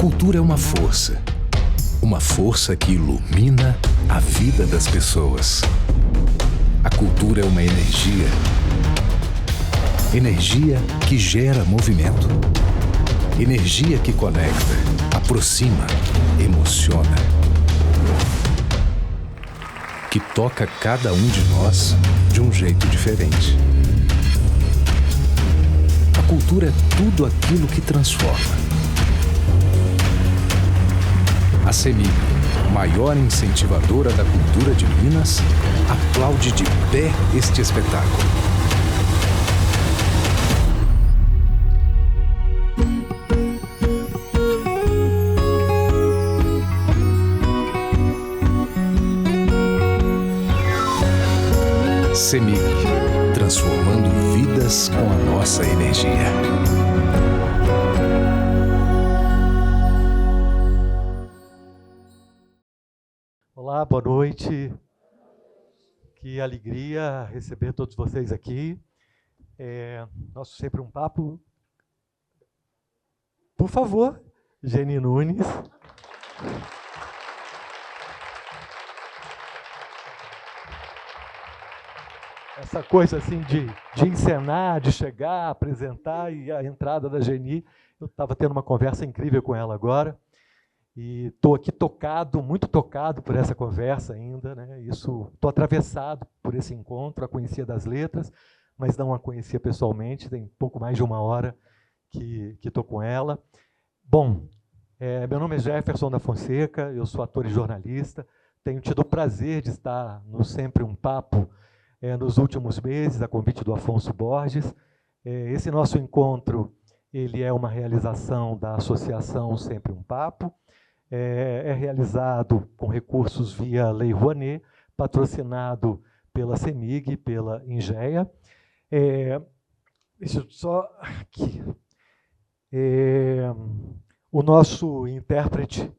cultura é uma força que ilumina a vida das pessoas. A cultura é uma energia que gera movimento, energia que conecta, aproxima, emociona, que toca cada um de nós de um jeito diferente. A cultura é tudo aquilo que transforma. A CEMIG, maior incentivadora da cultura de Minas, aplaude de pé este espetáculo. CEMIG, transformando vidas com a nossa energia. Olá, boa noite. Que alegria receber todos vocês aqui. Nosso Sempre um Papo. Por favor, Geni Nunes. Essa coisa assim de encenar, de chegar, apresentar e a entrada da Geni. Eu estava tendo uma conversa incrível com ela agora. E estou aqui muito tocado por essa conversa ainda, né? Estou atravessado por esse encontro, a conhecia das letras, mas não a conhecia pessoalmente, tem pouco mais de uma hora que estou com ela. Bom, meu nome é Jefferson da Fonseca, eu sou ator e jornalista, tenho tido o prazer de estar no Sempre um Papo nos últimos meses, a convite do Afonso Borges. Esse nosso encontro ele é uma realização da Associação Sempre um Papo, é realizado com recursos via Lei Rouanet, patrocinado pela CEMIG, pela Ingea. Deixa eu só aqui. O nosso intérprete,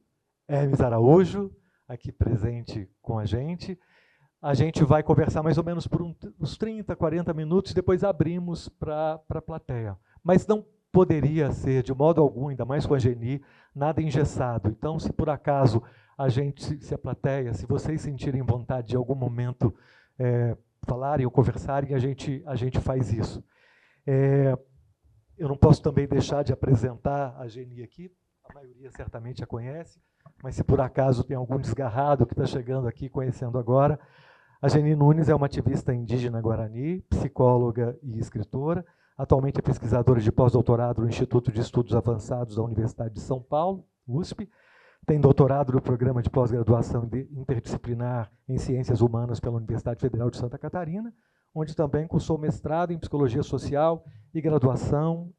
Hermes Araújo, aqui presente com a gente. A gente vai conversar mais ou menos por uns 30, 40 minutos, depois abrimos para a plateia. Mas não poderia ser, de modo algum, ainda mais com a Geni, nada engessado. Então, se por acaso se a plateia, se vocês sentirem vontade de algum momento falarem ou conversarem, a gente faz isso. Eu não posso também deixar de apresentar a Geni aqui, a maioria certamente a conhece, mas se por acaso tem algum desgarrado que está chegando aqui, conhecendo agora, a Geni Nunes é uma ativista indígena guarani, psicóloga e escritora. Atualmente é pesquisadora de pós-doutorado no Instituto de Estudos Avançados da Universidade de São Paulo, USP. Tem doutorado no programa de pós-graduação interdisciplinar em Ciências Humanas pela Universidade Federal de Santa Catarina, onde também cursou mestrado em Psicologia Social e graduação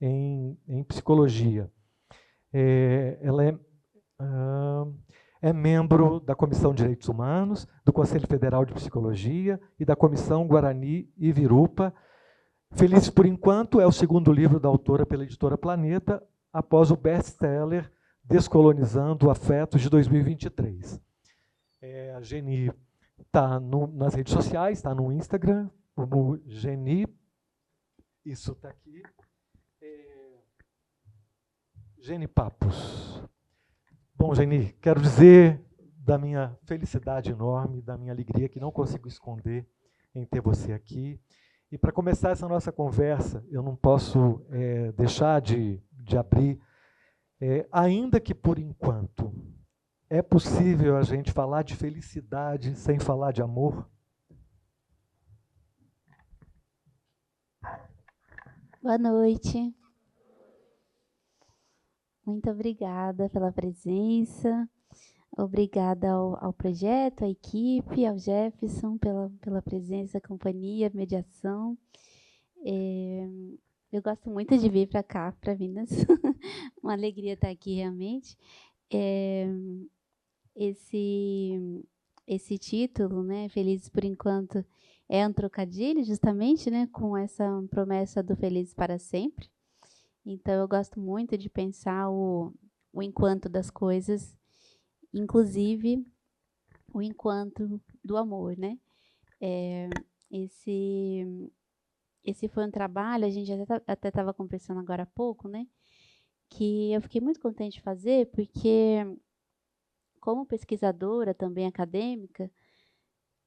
em Psicologia. Ela é membro da Comissão de Direitos Humanos, do Conselho Federal de Psicologia e da Comissão Guarani Ivirupa. Felizes por Enquanto é o segundo livro da autora pela editora Planeta, após o best-seller Descolonizando Afetos, de 2023. A Geni está nas redes sociais, está no Instagram, como Geni, isso está aqui, Geni Papos. Bom, Geni, quero dizer da minha felicidade enorme, da minha alegria que não consigo esconder em ter você aqui. E para começar essa nossa conversa, eu não posso deixar de abrir, ainda que por enquanto, é possível a gente falar de felicidade sem falar de amor? Boa noite. Muito obrigada pela presença. Obrigada ao projeto, à equipe, ao Jefferson pela presença, companhia, mediação. Eu gosto muito de vir para cá, para Minas. Uma alegria estar aqui, realmente. Esse título, né, Felizes por Enquanto, é um trocadilho, justamente, né, com essa promessa do Felizes para Sempre. Então, eu gosto muito de pensar o enquanto das coisas, inclusive o enquanto do amor, né? Esse foi um trabalho, a gente até estava conversando agora há pouco, né? que eu fiquei muito contente de fazer, porque, como pesquisadora, também acadêmica,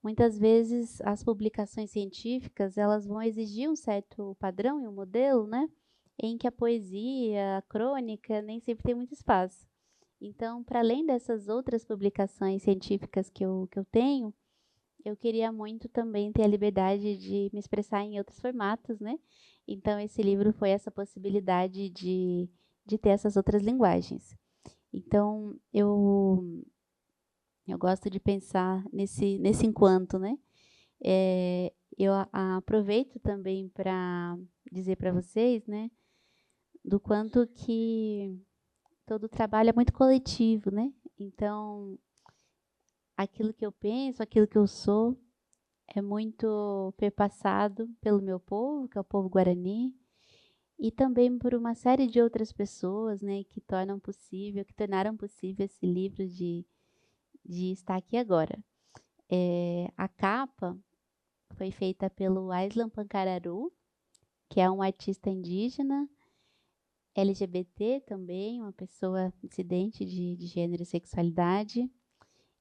muitas vezes as publicações científicas elas vão exigir um certo padrão e um modelo, né? Em que a poesia, a crônica, nem sempre tem muito espaço. Então, para além dessas outras publicações científicas que eu tenho, eu queria muito também ter a liberdade de me expressar em outros formatos, né? Então, esse livro foi essa possibilidade de ter essas outras linguagens. Então, eu gosto de pensar nesse enquanto, né? Eu aproveito também para dizer para vocês, né? Do quanto que todo o trabalho é muito coletivo, né? Então, aquilo que eu penso, aquilo que eu sou, é muito perpassado pelo meu povo, que é o povo guarani, e também por uma série de outras pessoas, né, que tornaram possível esse livro de estar aqui agora. A capa foi feita pelo Aislan Pancararu, que é um artista indígena, LGBT também, uma pessoa dissidente de gênero e sexualidade.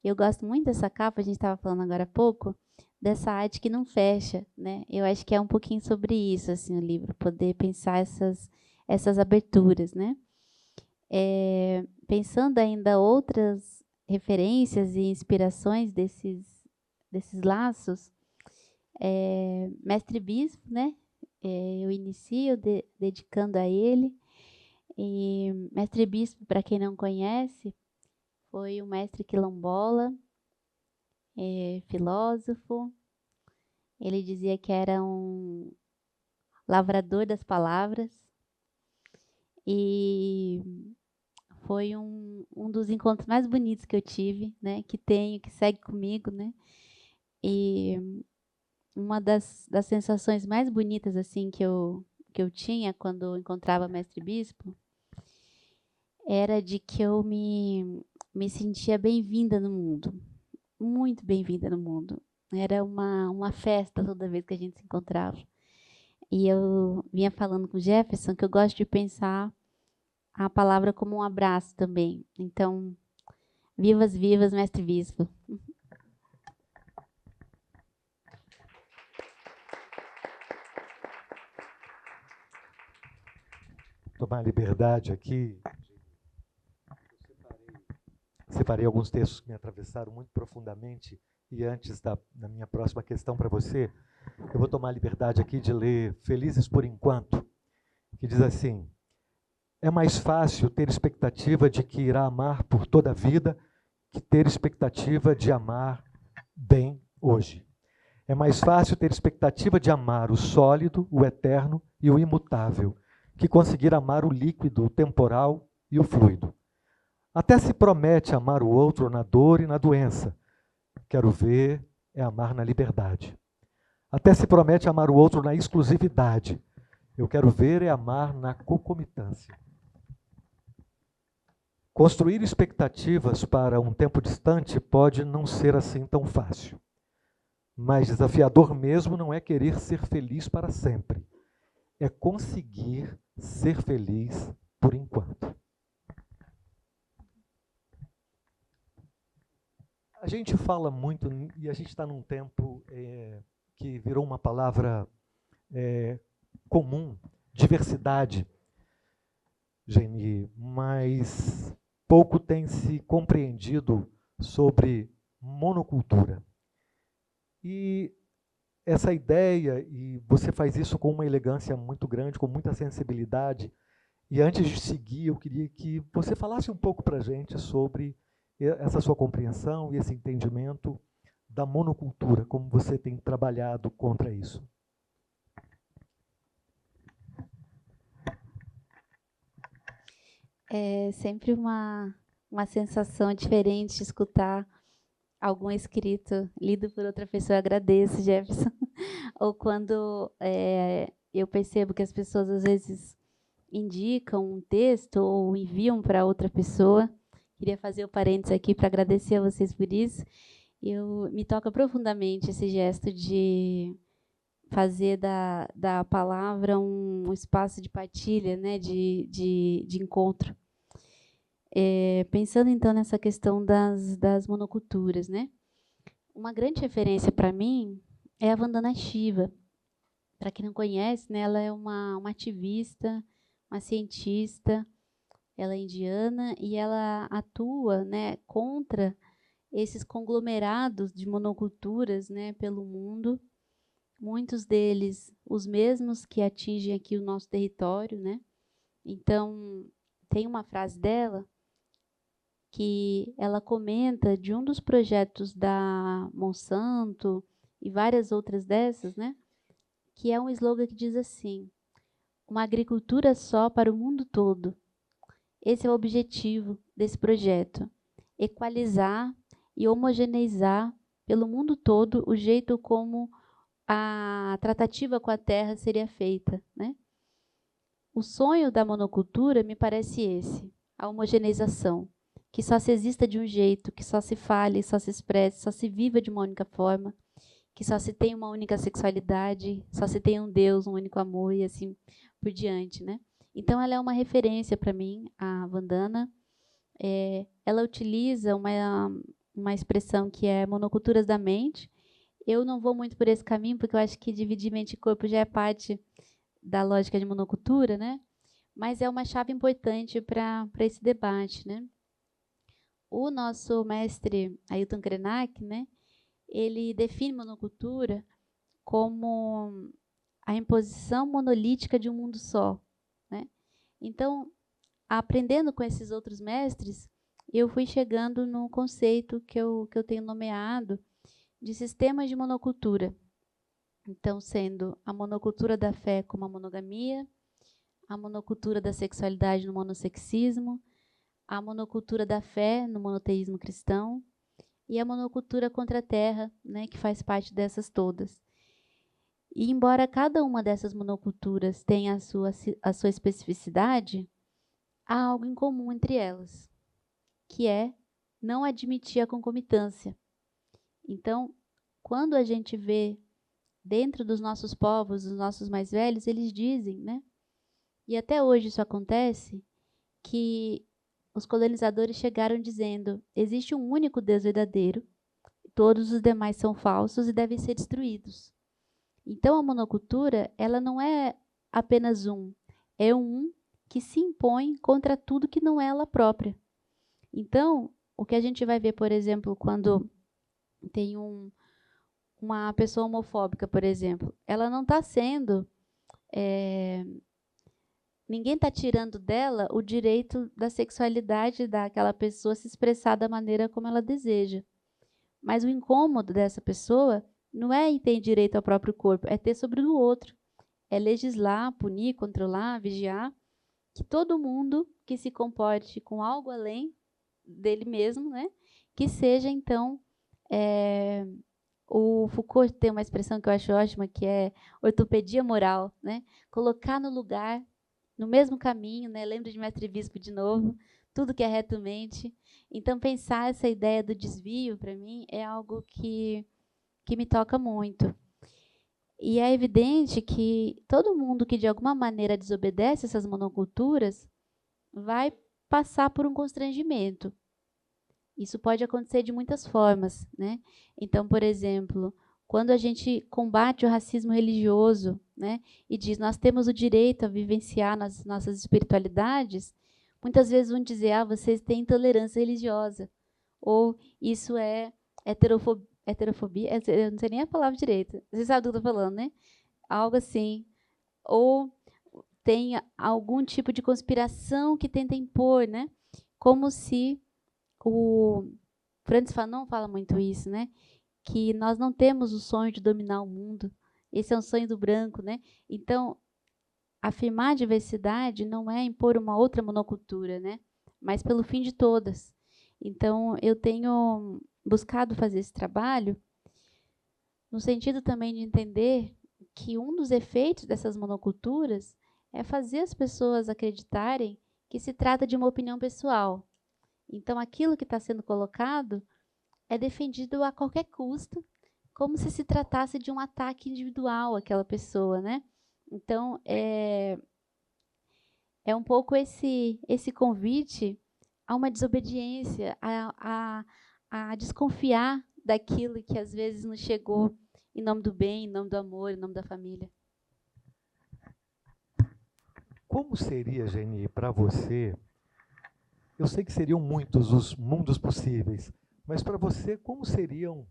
Eu gosto muito dessa capa, a gente estava falando agora há pouco, dessa arte que não fecha, né? Eu acho que é um pouquinho sobre isso, assim, o livro, poder pensar essas aberturas, né? Pensando ainda outras referências e inspirações desses laços, Mestre Bispo, né? Eu inicio dedicando a ele. E Mestre Bispo, para quem não conhece, foi um mestre quilombola, filósofo. Ele dizia que era um lavrador das palavras. E foi um dos encontros mais bonitos que eu tive, né? Que segue comigo, né? E uma das sensações mais bonitas assim que eu tinha quando encontrava Mestre Bispo era de que eu me sentia bem-vinda no mundo, muito bem-vinda no mundo. Era uma festa toda vez que a gente se encontrava. E eu vinha falando com o Jefferson que eu gosto de pensar a palavra como um abraço também. Então, vivas, vivas, Mestre Bispo. Tomar liberdade aqui. Separei alguns textos que me atravessaram muito profundamente e antes da minha próxima questão para você, eu vou tomar a liberdade aqui de ler Felizes por Enquanto, que diz assim: é mais fácil ter expectativa de que irá amar por toda a vida que ter expectativa de amar bem hoje. É mais fácil ter expectativa de amar o sólido, o eterno e o imutável, que conseguir amar o líquido, o temporal e o fluido. Até se promete amar o outro na dor e na doença. Quero ver é amar na liberdade. Até se promete amar o outro na exclusividade. Eu quero ver é amar na concomitância. Construir expectativas para um tempo distante pode não ser assim tão fácil. Mas desafiador mesmo não é querer ser feliz para sempre. É conseguir ser feliz por enquanto. A gente fala muito, e a gente está num tempo que virou uma palavra comum, diversidade, Geni, mas pouco tem se compreendido sobre monocultura. E essa ideia, e você faz isso com uma elegância muito grande, com muita sensibilidade, e antes de seguir, eu queria que você falasse um pouco para a gente sobre essa sua compreensão e esse entendimento da monocultura, como você tem trabalhado contra isso. É sempre uma sensação diferente escutar algum escrito lido por outra pessoa. Eu agradeço, Jefferson. Ou quando eu percebo que as pessoas às vezes indicam um texto ou enviam para outra pessoa. Queria fazer o parênteses aqui para agradecer a vocês por isso. Me toca profundamente esse gesto de fazer da palavra um espaço de partilha, né, de encontro. Pensando, então, nessa questão das monoculturas, né? Uma grande referência para mim é a Vandana Shiva. Para quem não conhece, né, ela é uma ativista, uma cientista, ela é indiana e ela atua, né, contra esses conglomerados de monoculturas, né, pelo mundo. Muitos deles os mesmos que atingem aqui o nosso território, né? Então, tem uma frase dela que ela comenta de um dos projetos da Monsanto e várias outras dessas, né? Que é um slogan que diz assim: uma agricultura só para o mundo todo. Esse é o objetivo desse projeto: equalizar e homogeneizar pelo mundo todo o jeito como a tratativa com a terra seria feita, né? O sonho da monocultura me parece esse: a homogeneização, que só se exista de um jeito, que só se fale, só se expresse, só se viva de uma única forma, que só se tenha uma única sexualidade, só se tenha um Deus, um único amor e assim por diante, né? Então ela é uma referência para mim, a Vandana. Ela utiliza uma expressão que é monoculturas da mente. Eu não vou muito por esse caminho, porque eu acho que dividir mente e corpo já é parte da lógica de monocultura, né? Mas é uma chave importante para esse debate, né? O nosso mestre Ailton Krenak, né? Ele define monocultura como a imposição monolítica de um mundo só, né? Então, aprendendo com esses outros mestres, eu fui chegando no conceito que eu tenho nomeado de sistemas de monocultura. Então, sendo a monocultura da fé como a monogamia, a monocultura da sexualidade no monossexismo, a monocultura da fé no monoteísmo cristão e a monocultura contra a terra, né, que faz parte dessas todas. E embora cada uma dessas monoculturas tenha a sua especificidade, há algo em comum entre elas, que é não admitir a concomitância. Então, quando a gente vê dentro dos nossos povos, dos nossos mais velhos, eles dizem, né? E até hoje isso acontece, que os colonizadores chegaram dizendo: existe um único Deus verdadeiro, todos os demais são falsos e devem ser destruídos. Então a monocultura, ela não é apenas é um que se impõe contra tudo que não é ela própria. Então, o que a gente vai ver, por exemplo, quando tem uma pessoa homofóbica, por exemplo, ela não está sendo... ninguém está tirando dela o direito da sexualidade daquela pessoa se expressar da maneira como ela deseja. Mas o incômodo dessa pessoa não é em ter direito ao próprio corpo, é ter sobre o outro. É legislar, punir, controlar, vigiar, que todo mundo que se comporte com algo além dele mesmo, né, que seja, então, o Foucault tem uma expressão que eu acho ótima, que é ortopedia moral, né, colocar no lugar, no mesmo caminho, né, lembro de Mestre Bispo de novo, tudo que é reto-mente. Então, pensar essa ideia do desvio, para mim, é algo que me toca muito. E é evidente que todo mundo que, de alguma maneira, desobedece essas monoculturas vai passar por um constrangimento. Isso pode acontecer de muitas formas, né? Então, por exemplo, quando a gente combate o racismo religioso, né, e diz nós temos o direito a vivenciar nas nossas espiritualidades, muitas vezes vão dizer, vocês têm intolerância religiosa, ou isso é heterofobia, eu não sei nem a palavra direito, você sabe do que eu estou falando, né? Algo assim, ou tem algum tipo de conspiração que tenta impor, né? Como se o Frantz Fanon fala muito isso, né? Que nós não temos o sonho de dominar o mundo. Esse é um sonho do branco, né? Então, afirmar a diversidade não é impor uma outra monocultura, né? Mas pelo fim de todas. Então, eu tenho buscado fazer esse trabalho no sentido também de entender que um dos efeitos dessas monoculturas é fazer as pessoas acreditarem que se trata de uma opinião pessoal. Então, aquilo que está sendo colocado é defendido a qualquer custo, como se tratasse de um ataque individual àquela pessoa, né? Então, é um pouco esse convite a uma desobediência, a desconfiar daquilo que às vezes nos chegou em nome do bem, em nome do amor, em nome da família. Como seria, Geni, para você? Eu sei que seriam muitos os mundos possíveis, mas para você, como seriam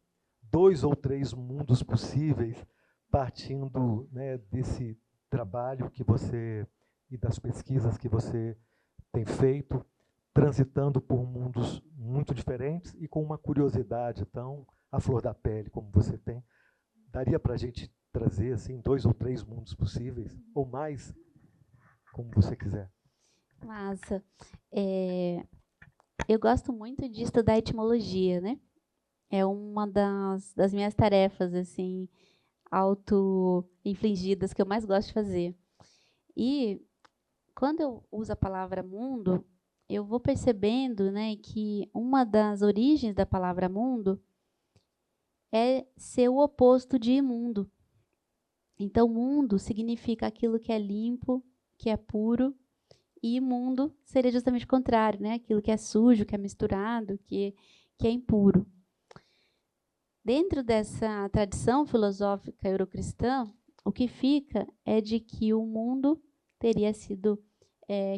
2 ou 3 mundos possíveis, partindo, né, desse trabalho que você e das pesquisas que você tem feito, transitando por mundos muito diferentes e com uma curiosidade tão à flor da pele como você tem? Daria para a gente trazer assim 2 ou 3 mundos possíveis, ou mais, como você quiser? Massa. Eu gosto muito de estudar etimologia, né? É uma das minhas tarefas, assim, auto-infligidas, que eu mais gosto de fazer. E quando eu uso a palavra mundo, eu vou percebendo, né, que uma das origens da palavra mundo é ser o oposto de imundo. Então, mundo significa aquilo que é limpo, que é puro, e imundo seria justamente o contrário, né? Aquilo que é sujo, que é misturado, que é impuro. Dentro dessa tradição filosófica eurocristã, o que fica é de que o mundo teria sido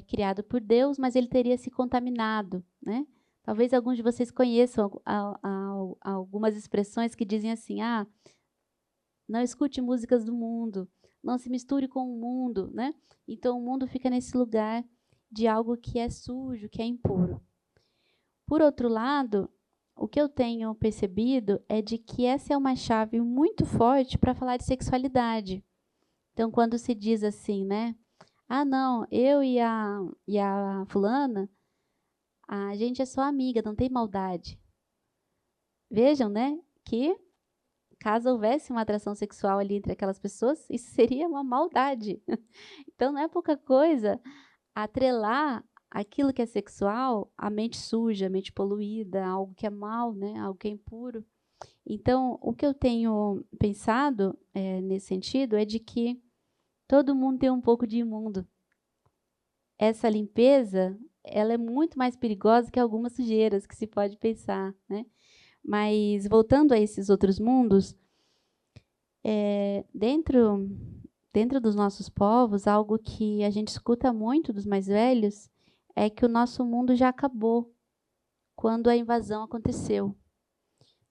criado por Deus, mas ele teria se contaminado, né? Talvez alguns de vocês conheçam algumas expressões que dizem assim: não escute músicas do mundo, não se misture com o mundo, né? Então o mundo fica nesse lugar de algo que é sujo, que é impuro. Por outro lado, o que eu tenho percebido é de que essa é uma chave muito forte para falar de sexualidade. Então, quando se diz assim, né? Não, eu e a fulana, a gente é só amiga, não tem maldade. Vejam, né? Que caso houvesse uma atração sexual ali entre aquelas pessoas, isso seria uma maldade. Então, não é pouca coisa atrelar aquilo que é sexual à mente suja, à mente poluída, algo que é mal, né? Algo que é impuro. Então, o que eu tenho pensado nesse sentido é de que todo mundo tem um pouco de imundo. Essa limpeza, ela é muito mais perigosa que algumas sujeiras que se pode pensar, né? Mas, voltando a esses outros mundos, dentro dos nossos povos, algo que a gente escuta muito dos mais velhos é que o nosso mundo já acabou quando a invasão aconteceu.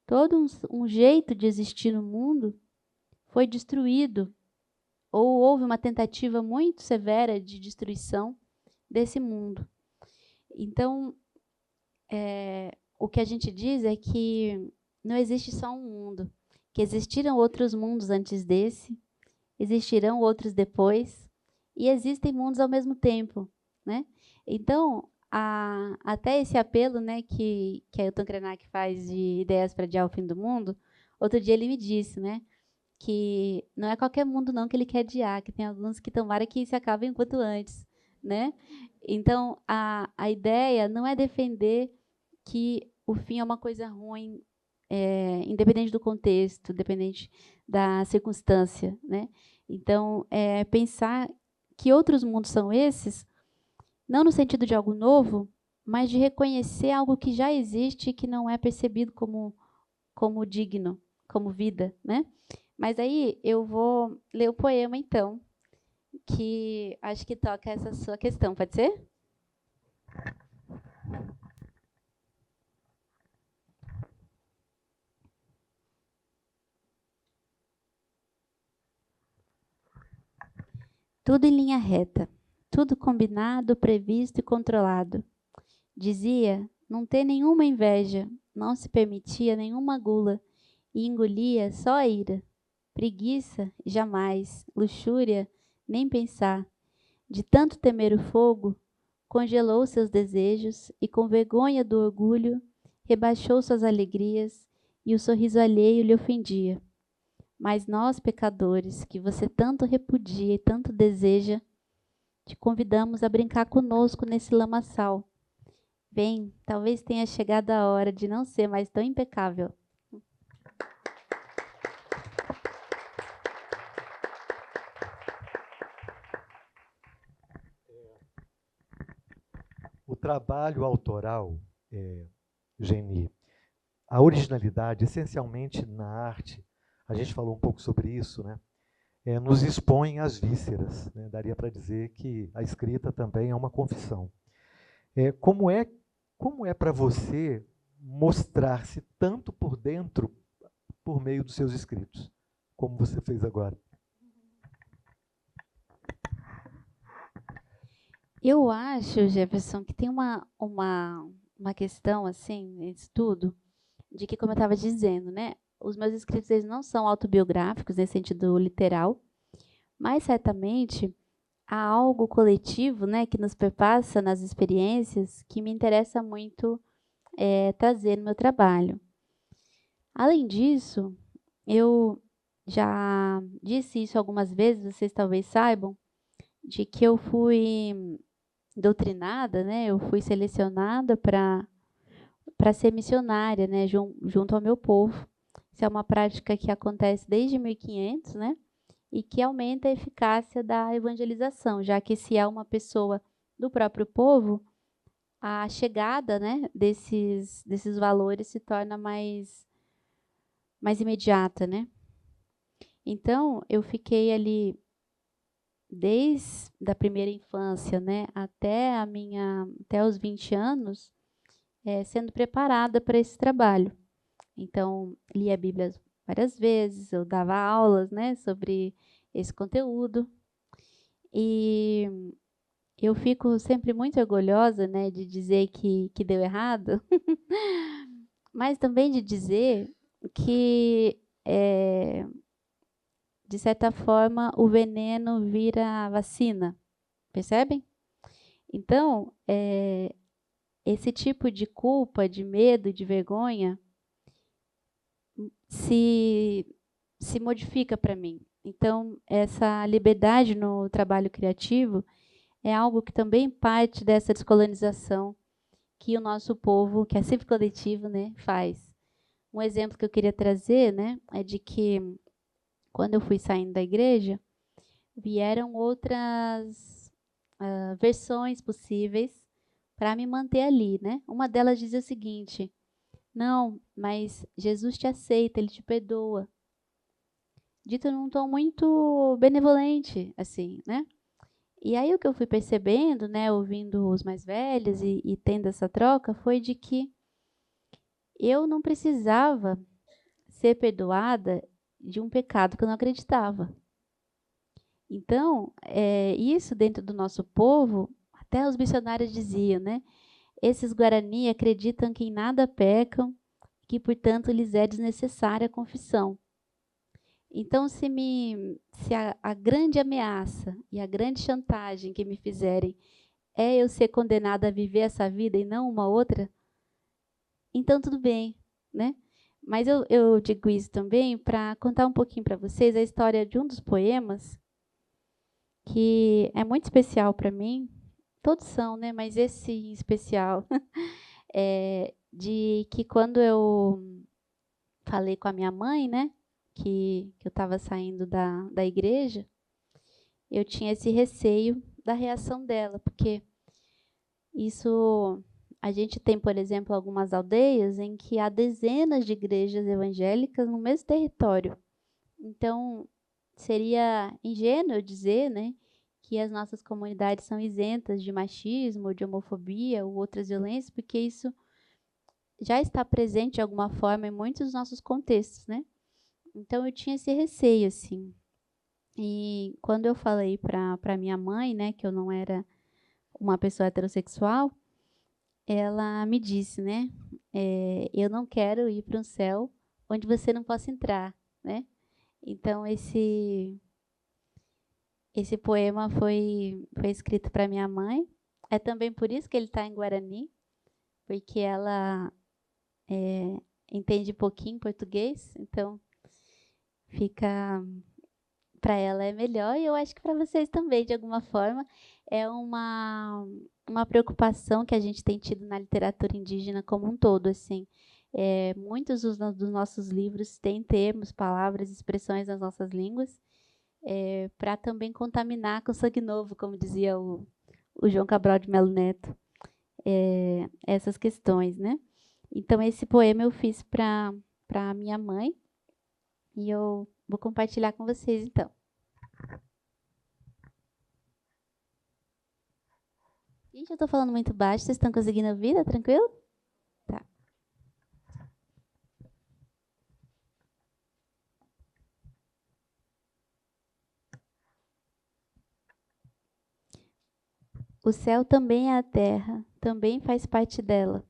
Todo um jeito de existir no mundo foi destruído, ou houve uma tentativa muito severa de destruição desse mundo. Então, o que a gente diz é que não existe só um mundo, que existiram outros mundos antes desse, existirão outros depois, e existem mundos ao mesmo tempo, né? Então, até esse apelo, né, que Ailton Krenak faz de ideias para adiar o fim do mundo, outro dia ele me disse, né, que não é qualquer mundo não que ele quer adiar, que tem alguns que tomara que se acabem quanto antes, né? Então, a ideia não é defender que o fim é uma coisa ruim, independente do contexto, independente da circunstância, né? Então, pensar que outros mundos são esses, não no sentido de algo novo, mas de reconhecer algo que já existe e que não é percebido como digno, como vida, né? Mas aí eu vou ler o poema, então, que acho que toca essa sua questão, pode ser? Tudo em linha reta, tudo combinado, previsto e controlado. Dizia não ter nenhuma inveja, não se permitia nenhuma gula e engolia só a ira. Preguiça, jamais, luxúria, nem pensar. De tanto temer o fogo, congelou seus desejos e, com vergonha do orgulho, rebaixou suas alegrias e o sorriso alheio lhe ofendia. Mas nós, pecadores, que você tanto repudia e tanto deseja, te convidamos a brincar conosco nesse lamaçal. Vem, talvez tenha chegado a hora de não ser mais tão impecável. trabalho autoral, Geni, a originalidade, essencialmente na arte, a gente falou um pouco sobre isso, né? Nos expõe às vísceras, né? Daria para dizer que a escrita também é uma confissão. Como é para você mostrar-se tanto por dentro por meio dos seus escritos, como você fez agora? Eu acho, Jefferson, que tem uma questão, assim, nesse tudo, de que, como eu estava dizendo, né, os meus escritos eles não são autobiográficos, nesse sentido literal, mas, certamente, há algo coletivo, né, que nos perpassa nas experiências que me interessa muito trazer no meu trabalho. Além disso, eu já disse isso algumas vezes, vocês talvez saibam, de que eu fui doutrinada, né? Eu fui selecionada para ser missionária, né? Junto ao meu povo. Isso é uma prática que acontece desde 1500, né? E que aumenta a eficácia da evangelização, já que se é uma pessoa do próprio povo, a chegada, né, desses valores se torna mais imediata, né? Então, eu fiquei ali desde a primeira infância, né, até os 20 anos, sendo preparada para esse trabalho. Então, lia a Bíblia várias vezes, eu dava aulas, né, sobre esse conteúdo. E eu fico sempre muito orgulhosa, né, de dizer que deu errado, mas também de dizer que, de certa forma, o veneno vira vacina, percebem? Então, esse tipo de culpa, de medo, de vergonha, se modifica para mim. Então, essa liberdade no trabalho criativo é algo que também parte dessa descolonização que o nosso povo, que é sempre coletivo, né, faz. Um exemplo que eu queria trazer, né, é de que quando eu fui saindo da igreja, vieram outras versões possíveis para me manter ali, né? Uma delas dizia o seguinte: não, mas Jesus te aceita, ele te perdoa. Dito num tom muito benevolente, assim, né? E aí o que eu fui percebendo, né, ouvindo os mais velhos e tendo essa troca, foi de que eu não precisava ser perdoada de um pecado que eu não acreditava. Então, isso dentro do nosso povo, até os missionários diziam, né? Esses Guarani acreditam que em nada pecam, que, portanto, lhes é desnecessária a confissão. Então, se a grande ameaça e a grande chantagem que me fizerem é eu ser condenada a viver essa vida e não uma outra, então tudo bem, né? Mas eu digo isso também para contar um pouquinho para vocês a história de um dos poemas que é muito especial para mim. Todos são, né? Mas esse em especial é de que quando eu falei com a minha mãe, né? Que eu estava saindo da igreja, eu tinha esse receio da reação dela, porque isso a gente tem, por exemplo, algumas aldeias em que há dezenas de igrejas evangélicas no mesmo território. Então, seria ingênuo dizer, né, que as nossas comunidades são isentas de machismo, de homofobia ou outras violências, porque isso já está presente de alguma forma em muitos dos nossos contextos, né? Então, eu tinha esse receio, assim. E quando eu falei para minha mãe, né, que eu não era uma pessoa heterossexual, ela me disse, né, eu não quero ir para um céu onde você não possa entrar, né? Então, esse poema foi escrito para minha mãe. É também por isso que ele está em Guarani, porque ela entende pouquinho português, então fica para ela é melhor, e eu acho que para vocês também, de alguma forma, é uma preocupação que a gente tem tido na literatura indígena como um todo, assim. Muitos dos nossos livros têm termos, palavras, expressões nas nossas línguas, para também contaminar com sangue novo, como dizia o João Cabral de Melo Neto. essas questões, né? Então, esse poema eu fiz para minha mãe e eu vou compartilhar com vocês, então. Gente, eu estou falando muito baixo, vocês estão conseguindo ouvir? Tá tranquilo? Tá. O céu também é a terra, também faz parte dela.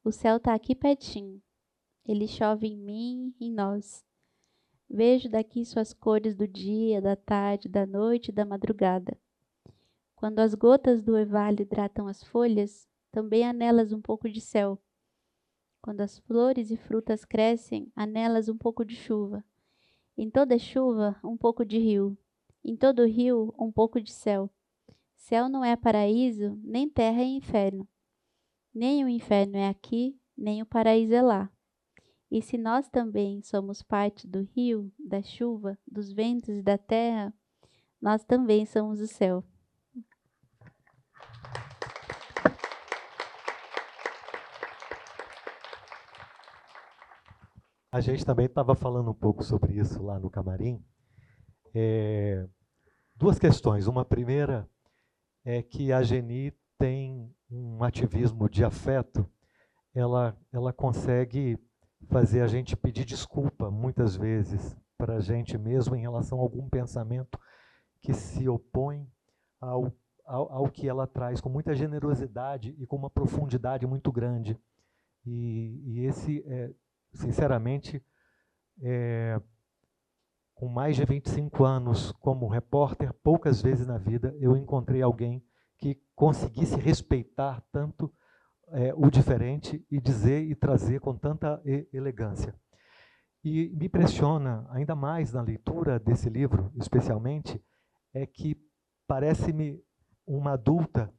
O céu está aqui pertinho. Ele chove em mim, em nós. Vejo daqui suas cores do dia, da tarde, da noite e da madrugada. Quando as gotas do orvalho hidratam as folhas, também há nelas um pouco de céu. Quando as flores e frutas crescem, há nelas um pouco de chuva. Em toda chuva, um pouco de rio. Em todo rio, um pouco de céu. Céu não é paraíso, nem terra é inferno. Nem o inferno é aqui, nem o paraíso é lá. E se nós também somos parte do rio, da chuva, dos ventos e da terra, nós também somos o céu. A gente também estava falando um pouco sobre isso lá no camarim. Duas questões. Uma primeira é que a Geni tem um ativismo de afeto. Ela consegue fazer a gente pedir desculpa, muitas vezes, para a gente mesmo em relação a algum pensamento que se opõe ao que ela traz, com muita generosidade e com uma profundidade muito grande. E esse, sinceramente, com mais de 25 anos como repórter, poucas vezes na vida eu encontrei alguém que conseguisse respeitar tanto o diferente e dizer e trazer com tanta elegância. E me impressiona ainda mais na leitura desse livro, especialmente, é que parece-me uma adulta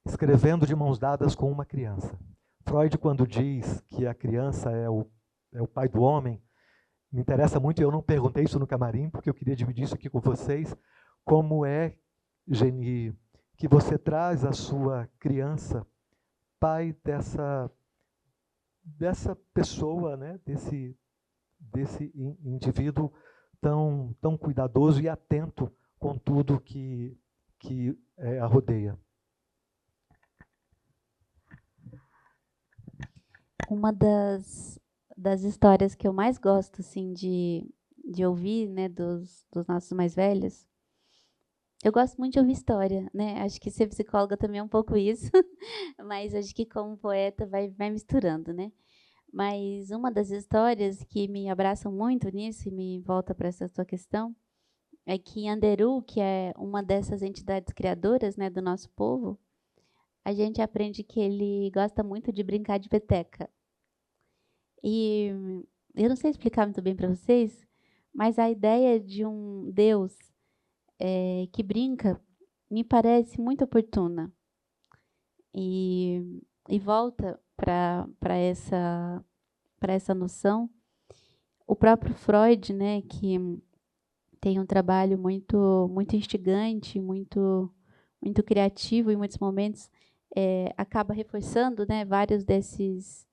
escrevendo de mãos dadas com uma criança. Freud, quando diz que a criança é o pai do homem, me interessa muito, eu não perguntei isso no camarim, porque eu queria dividir isso aqui com vocês, como é, Geni, que você traz a sua criança pai dessa pessoa, né, desse indivíduo tão cuidadoso e atento com tudo que a rodeia. Uma das histórias que eu mais gosto assim, de ouvir, né, dos nossos mais velhos, eu gosto muito de ouvir história, né? Acho que ser psicóloga também é um pouco isso, mas acho que como poeta vai misturando, né? Mas uma das histórias que me abraçam muito nisso e me volta para essa sua questão é que Anderu, que é uma dessas entidades criadoras, né, do nosso povo, a gente aprende que ele gosta muito de brincar de peteca. E eu não sei explicar muito bem para vocês, mas a ideia de um Deus que brinca me parece muito oportuna. E volta para essa noção. O próprio Freud, né, que tem um trabalho muito instigante, muito criativo em muitos momentos, acaba reforçando, né, vários desses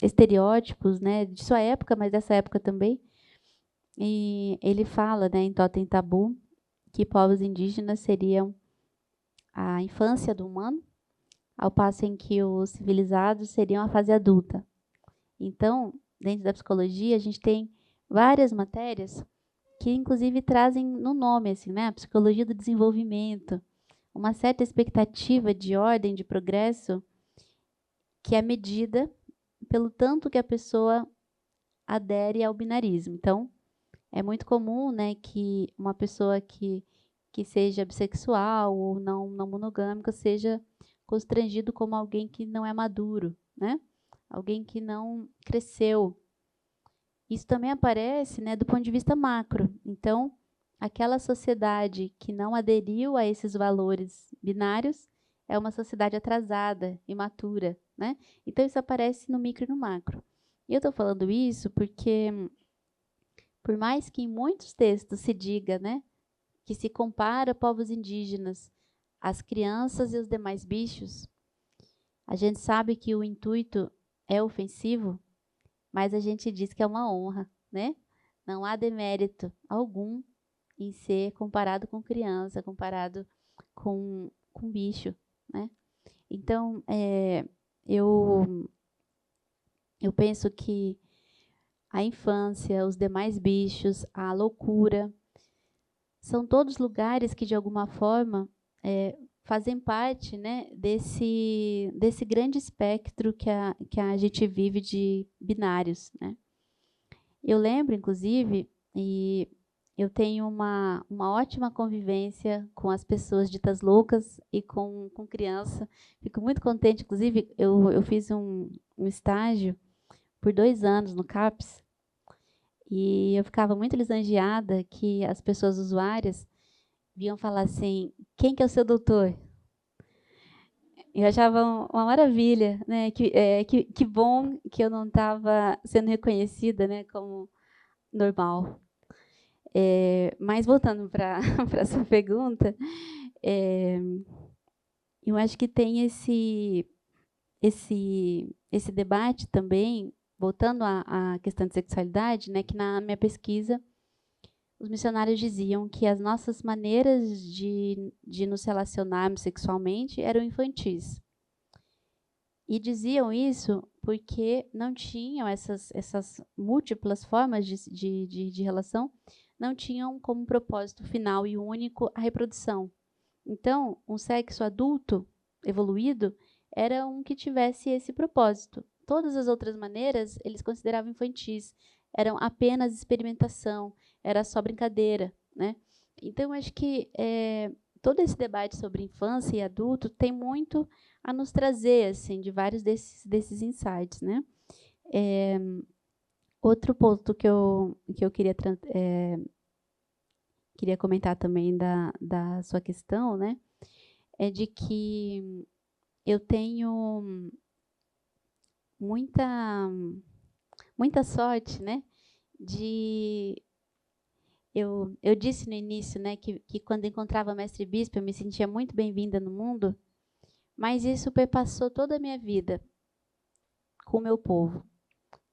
estereótipos, né, de sua época, mas dessa época também. E ele fala, né, em Totem Tabu, que povos indígenas seriam a infância do humano, ao passo em que os civilizados seriam a fase adulta. Então, dentro da psicologia, a gente tem várias matérias que, inclusive, trazem no nome, assim, né, a psicologia do desenvolvimento, uma certa expectativa de ordem, de progresso, que é medida pelo tanto que a pessoa adere ao binarismo. Então, é muito comum, né, que uma pessoa que seja bissexual ou não monogâmica seja constrangido como alguém que não é maduro, né? Alguém que não cresceu. Isso também aparece, né, do ponto de vista macro. Então, aquela sociedade que não aderiu a esses valores binários é uma sociedade atrasada, imatura, né? Então, isso aparece no micro e no macro. E eu estou falando isso porque, por mais que em muitos textos se diga, né, que se compara povos indígenas as crianças e os demais bichos, a gente sabe que o intuito é ofensivo, mas a gente diz que é uma honra, né? Não há demérito algum em ser comparado com criança, comparado com bicho, né? Então, eu penso que a infância, os demais bichos, a loucura, são todos lugares que, de alguma forma, fazem parte, né, desse grande espectro que a gente vive de binários, né? Eu lembro, inclusive, e eu tenho uma ótima convivência com as pessoas ditas loucas e com criança. Fico muito contente. Inclusive, eu fiz um estágio por 2 anos no CAPS e eu ficava muito lisonjeada que as pessoas usuárias vinham falar assim: quem que é o seu doutor? Eu achava uma maravilha, né? Que bom que eu não estava sendo reconhecida, né, como normal. Mas voltando para a sua pergunta, eu acho que tem esse debate também, voltando à questão de sexualidade, né, que na minha pesquisa os missionários diziam que as nossas maneiras de nos relacionarmos sexualmente eram infantis. E diziam isso porque não tinham essas múltiplas formas de relação, não tinham como propósito final e único a reprodução. Então, um sexo adulto, evoluído, era um que tivesse esse propósito. Todas as outras maneiras, eles consideravam infantis, eram apenas experimentação, era só brincadeira, né? Então, eu acho que todo esse debate sobre infância e adulto tem muito a nos trazer, assim, de vários desses insights, né? Outro ponto que eu queria comentar também da sua questão, né, é de que eu tenho muita sorte, né, eu disse no início, né, que quando encontrava Mestre Bispo eu me sentia muito bem-vinda no mundo, mas isso perpassou toda a minha vida com o meu povo.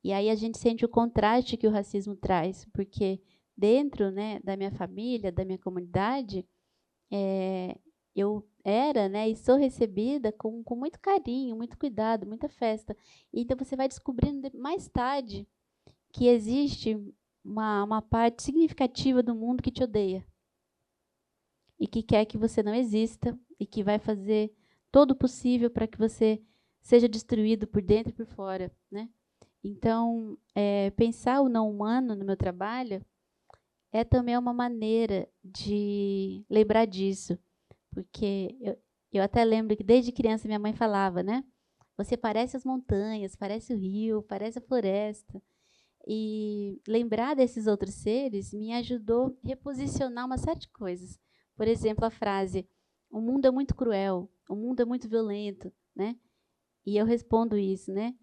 E aí a gente sente o contraste que o racismo traz, porque dentro, né, da minha família, da minha comunidade, eu era, né, e sou recebida com muito carinho, muito cuidado, muita festa. Então você vai descobrindo mais tarde que existe uma parte significativa do mundo que te odeia e que quer que você não exista e que vai fazer todo o possível para que você seja destruído por dentro e por fora, né? Então, pensar o não humano no meu trabalho é também uma maneira de lembrar disso, porque eu até lembro que desde criança minha mãe falava, né? Você parece as montanhas, parece o rio, parece a floresta. E lembrar desses outros seres me ajudou a reposicionar uma série de coisas. Por exemplo, a frase: o mundo é muito cruel, o mundo é muito violento, né? E eu respondo isso, né?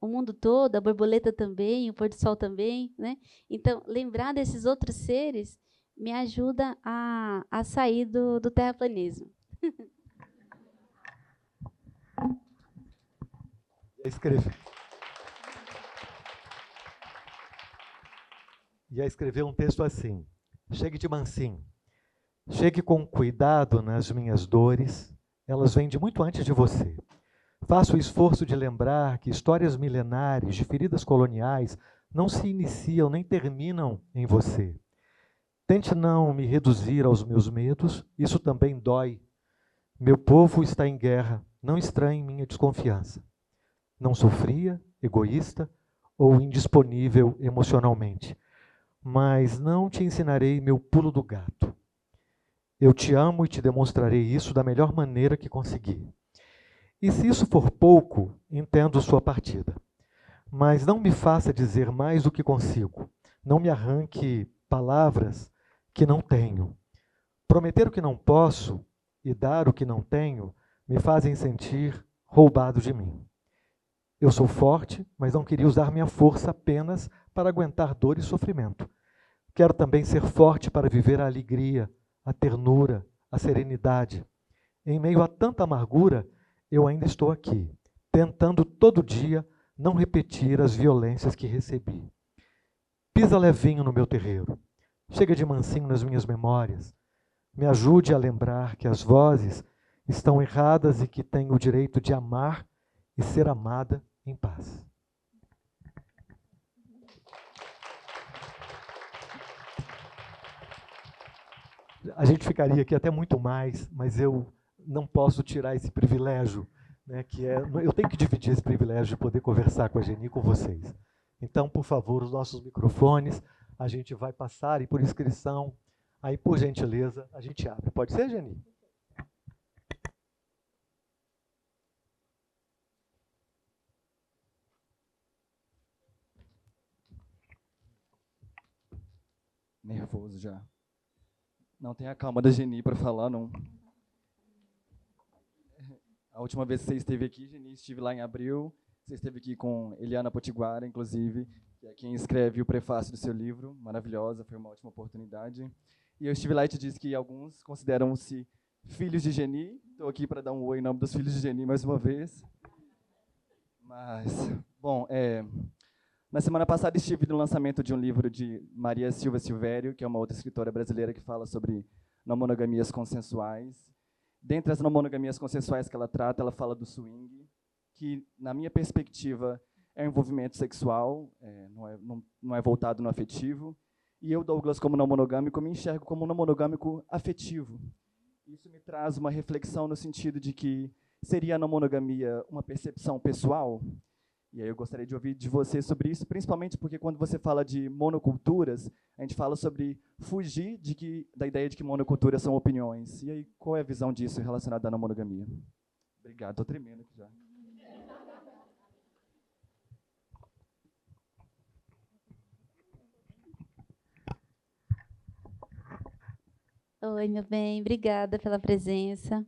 O mundo todo, a borboleta também, o pôr do sol também, né? Então, lembrar desses outros seres me ajuda a sair do terraplanismo. Ia escrever um texto assim: chegue de mansinho, chegue com cuidado nas minhas dores, elas vêm de muito antes de você. Faça o esforço de lembrar que histórias milenares de feridas coloniais não se iniciam nem terminam em você. Tente não me reduzir aos meus medos, isso também dói. Meu povo está em guerra, não estranhe minha desconfiança. Não sou fria, egoísta ou indisponível emocionalmente, mas não te ensinarei meu pulo do gato. Eu te amo e te demonstrarei isso da melhor maneira que conseguir. E se isso for pouco, entendo sua partida. Mas não me faça dizer mais do que consigo. Não me arranque palavras que não tenho. Prometer o que não posso e dar o que não tenho me fazem sentir roubado de mim. Eu sou forte, mas não queria usar minha força apenas para aguentar dor e sofrimento. Quero também ser forte para viver a alegria, a ternura, a serenidade. Em meio a tanta amargura, eu ainda estou aqui, tentando todo dia não repetir as violências que recebi. Pisa levinho no meu terreiro. Chega de mansinho nas minhas memórias. Me ajude a lembrar que as vozes estão erradas e que tenho o direito de amar e ser amada em paz. A gente ficaria aqui até muito mais, mas eu não posso tirar esse privilégio, né, eu tenho que dividir esse privilégio de poder conversar com a Geni e com vocês. Então, por favor, os nossos microfones, a gente vai passar e por inscrição, aí por gentileza, a gente abre. Pode ser, Geni? Nervoso já. Não tem a calma da Geni para falar, não. A última vez que você esteve aqui, Geni, estive lá em abril. Você esteve aqui com Eliana Potiguara, inclusive, que é quem escreve o prefácio do seu livro. Maravilhosa, foi uma ótima oportunidade. E eu estive lá e te disse que alguns consideram-se filhos de Geni. Estou aqui para dar um oi em nome dos filhos de Geni mais uma vez. Mas, bom, na semana passada estive no lançamento de um livro de Maria Silva Silvério, que é uma outra escritora brasileira que fala sobre não monogamias consensuais. Dentre as não monogamias consensuais que ela trata, ela fala do swing, que, na minha perspectiva, é um envolvimento sexual, não é voltado no afetivo. E eu, Douglas, como não monogâmico, me enxergo como não monogâmico afetivo. Isso me traz uma reflexão no sentido de que seria a não monogamia uma percepção pessoal? E aí eu gostaria de ouvir de você sobre isso, principalmente porque quando você fala de monoculturas, a gente fala sobre fugir da ideia de que monoculturas são opiniões. E aí, qual é a visão disso relacionada à não monogamia? Obrigado, estou tremendo aqui já. Oi, meu bem, obrigada pela presença.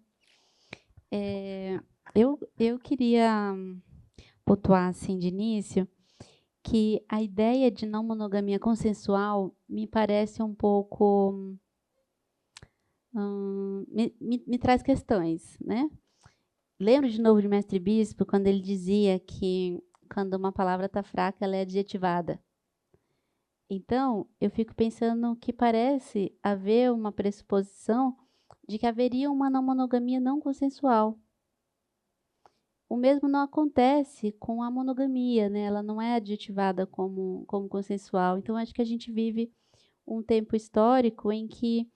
Eu queria pontuar assim de início que a ideia de não monogamia consensual me parece um pouco me traz questões, né? Lembro de novo de Mestre Bispo quando ele dizia que quando uma palavra está fraca ela é adjetivada. Então eu fico pensando que parece haver uma pressuposição de que haveria uma não monogamia não consensual. O mesmo não acontece com a monogamia, né? Ela não é adjetivada como consensual. Então, acho que a gente vive um tempo histórico em que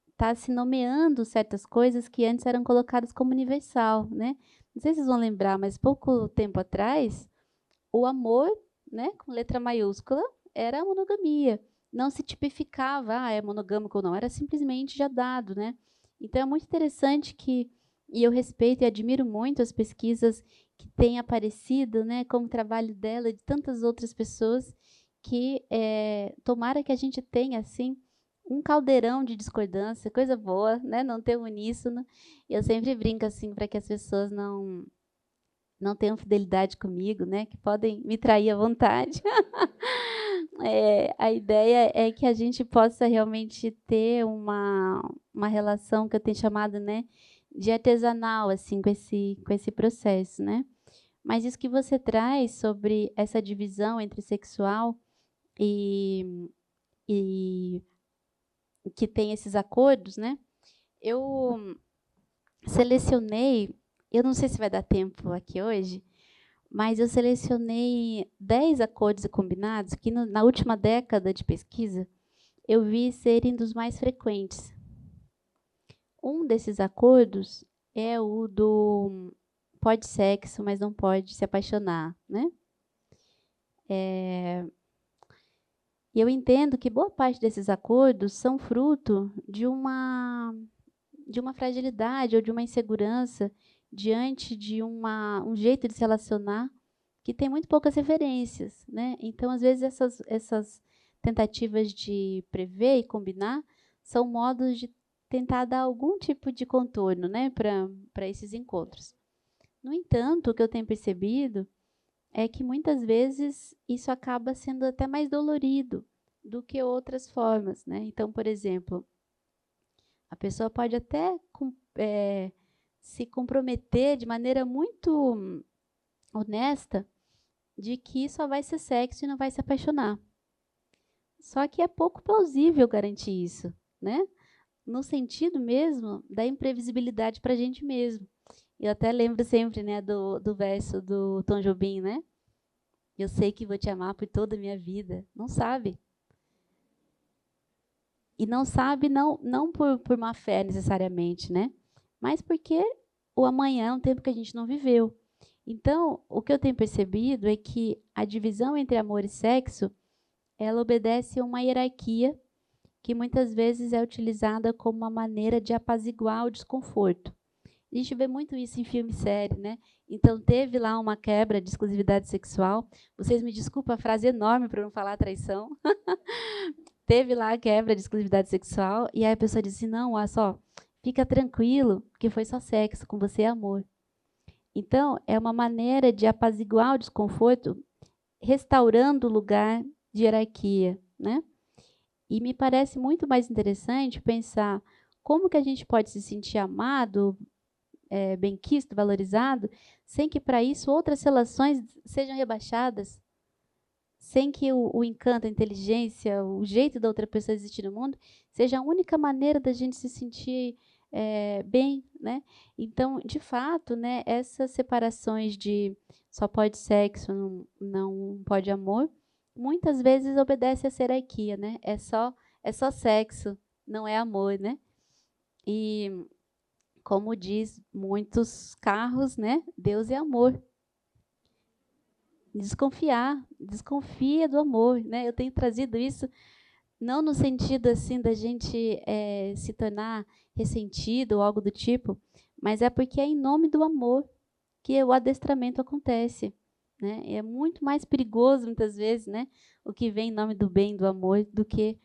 está se nomeando certas coisas que antes eram colocadas como universal, né? Não sei se vocês vão lembrar, mas pouco tempo atrás, o amor, né, com letra maiúscula, era a monogamia. Não se tipificava, é monogâmico ou não, era simplesmente já dado, né? Então, é muito interessante e eu respeito e admiro muito as pesquisas que têm aparecido, né, como trabalho dela e de tantas outras pessoas, que tomara que a gente tenha, assim, um caldeirão de discordância, coisa boa, né, não ter uníssono. Eu sempre brinco, assim, para que as pessoas não tenham fidelidade comigo, né, que podem me trair à vontade. A ideia é que a gente possa realmente ter uma relação que eu tenho chamado, né, de artesanal, assim, com esse processo, né? Mas isso que você traz sobre essa divisão entre sexual e que tem esses acordos, né? Eu selecionei, eu não sei se vai dar tempo aqui hoje, mas eu selecionei 10 acordos e combinados que na última década de pesquisa eu vi serem dos mais frequentes. Um desses acordos é o do pode sexo, mas não pode se apaixonar, né? E eu entendo que boa parte desses acordos são fruto de uma fragilidade ou de uma insegurança diante de um jeito de se relacionar que tem muito poucas referências, né? Então, às vezes, essas tentativas de prever e combinar são modos de tentar dar algum tipo de contorno, né, para esses encontros. No entanto, o que eu tenho percebido é que muitas vezes isso acaba sendo até mais dolorido do que outras formas, né? Então, por exemplo, A pessoa pode até se comprometer de maneira muito honesta de que só vai ser sexo e não vai se apaixonar. Só que é pouco plausível garantir isso, né? No sentido mesmo da imprevisibilidade para a gente mesmo. Eu até lembro sempre, né, do verso do Tom Jobim, né? Eu sei que vou te amar por toda a minha vida. Não sabe. E não sabe não por má fé necessariamente, né? Mas porque o amanhã é um tempo que a gente não viveu. Então, o que eu tenho percebido é que a divisão entre amor e sexo, ela obedece a uma hierarquia que muitas vezes é utilizada como uma maneira de apaziguar o desconforto. A gente vê muito isso em filme e série, né? Então, teve lá uma quebra de exclusividade sexual. Vocês me desculpem, a frase é enorme para não falar traição. Teve lá a quebra de exclusividade sexual, e aí a pessoa disse, não, olha só, fica tranquilo, que foi só sexo, com você é amor. Então, é uma maneira de apaziguar o desconforto, restaurando o lugar de hierarquia, né? E me parece muito mais interessante pensar como que a gente pode se sentir amado, benquisto, valorizado, sem que para isso outras relações sejam rebaixadas, sem que o encanto, a inteligência, o jeito da outra pessoa existir no mundo seja a única maneira da gente se sentir bem, né? Então, de fato, né, essas separações de só pode sexo, não pode amor, muitas vezes obedece a essa hierarquia, né? É só sexo, não é amor, né? E como diz muitos carros, né? Deus é amor. Desconfia do amor, né? Eu tenho trazido isso não no sentido assim da gente se tornar ressentido ou algo do tipo, mas é porque é em nome do amor que o adestramento acontece, né? E é muito mais perigoso muitas vezes, né? O que vem em nome do bem, do amor, do que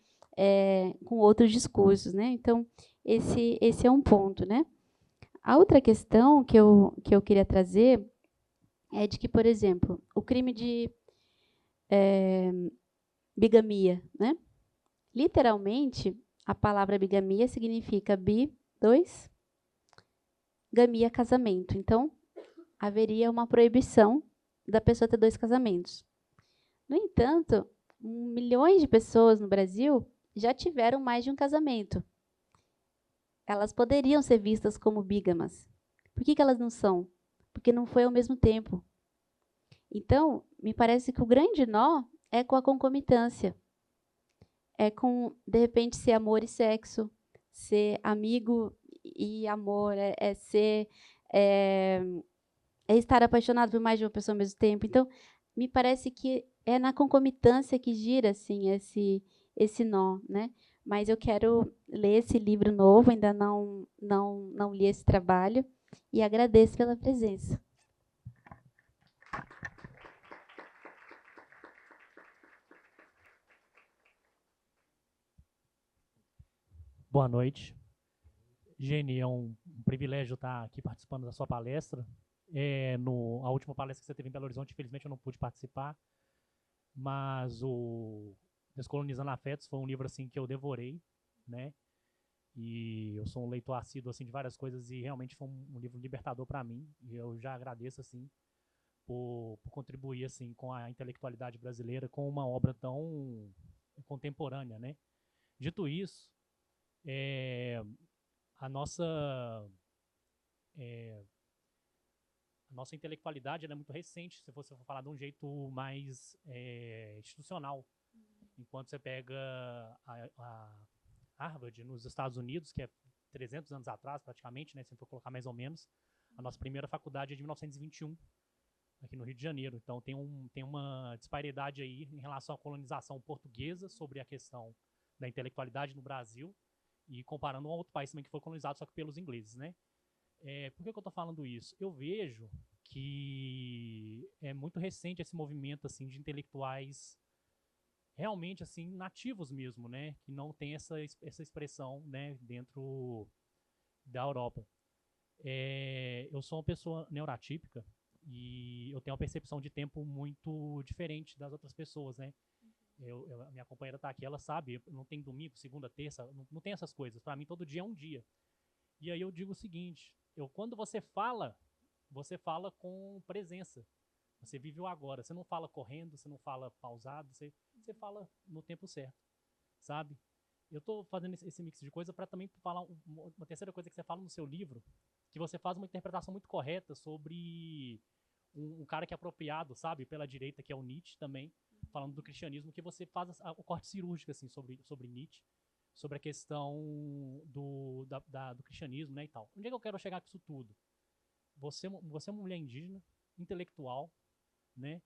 com outros discursos, né? Então esse é um ponto, né? A outra questão que eu queria trazer é de que, por exemplo, o crime de bigamia, né? Literalmente, a palavra bigamia significa gamia, casamento. Então, haveria uma proibição da pessoa ter 2 casamentos. No entanto, milhões de pessoas no Brasil já tiveram mais de um casamento. Elas poderiam ser vistas como bígamas. Por que elas não são? Porque não foi ao mesmo tempo. Então, me parece que o grande nó é com a concomitância. É com, de repente, ser amor e sexo, ser amigo e amor, é estar apaixonado por mais de uma pessoa ao mesmo tempo. Então, me parece que é na concomitância que gira assim esse nó, né? Mas eu quero ler esse livro novo, ainda não li esse trabalho e agradeço pela presença. Boa noite. Geni, é um privilégio estar aqui participando da sua palestra. A última palestra que você teve em Belo Horizonte, infelizmente eu não pude participar, mas o Descolonizando Afetos foi um livro assim que eu devorei, né? E eu sou um leitor assíduo assim de várias coisas e realmente foi um livro libertador para mim. E eu já agradeço assim por contribuir assim com a intelectualidade brasileira com uma obra tão contemporânea, né? Dito isso, a nossa intelectualidade ela é muito recente, se você for falar de um jeito mais institucional. Enquanto você pega a Harvard, nos Estados Unidos, que é 300 anos atrás, praticamente, né, se for colocar mais ou menos, a nossa primeira faculdade é de 1921, aqui no Rio de Janeiro. Então, tem uma disparidade aí em relação à colonização portuguesa sobre a questão da intelectualidade no Brasil, e comparando um outro país também que foi colonizado, só que pelos ingleses, né? Por que eu estou falando isso? Eu vejo que é muito recente esse movimento assim, de intelectuais realmente assim, nativos mesmo, né? Que não tem essa expressão, né, dentro da Europa. Eu sou uma pessoa neuroatípica e eu tenho uma percepção de tempo muito diferente das outras pessoas, né? a minha companheira está aqui, ela sabe, não tem domingo, segunda, terça, não tem essas coisas. Para mim, todo dia é um dia. E aí eu digo o seguinte, quando você fala com presença. Você vive o agora. Você não fala correndo, você não fala pausado, você fala no tempo certo, sabe? Eu estou fazendo esse mix de coisa para também falar uma terceira coisa que você fala no seu livro, que você faz uma interpretação muito correta sobre um cara que é apropriado, sabe, pela direita, que é o Nietzsche também, falando do cristianismo, que você faz o corte cirúrgico assim, sobre Nietzsche, sobre a questão do cristianismo, né, e tal. Onde é que eu quero chegar com isso tudo? Você é uma mulher indígena, intelectual, né,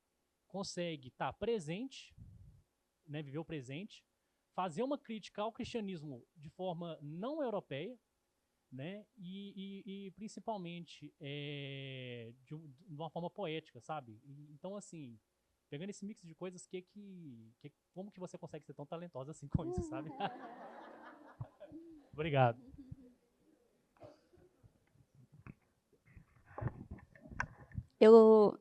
consegue estar presente, né, viver o presente, fazer uma crítica ao cristianismo de forma não europeia, né, e principalmente de uma forma poética, sabe? Então, assim, pegando esse mix de coisas, como que você consegue ser tão talentosa assim com isso, sabe? Obrigado. Eu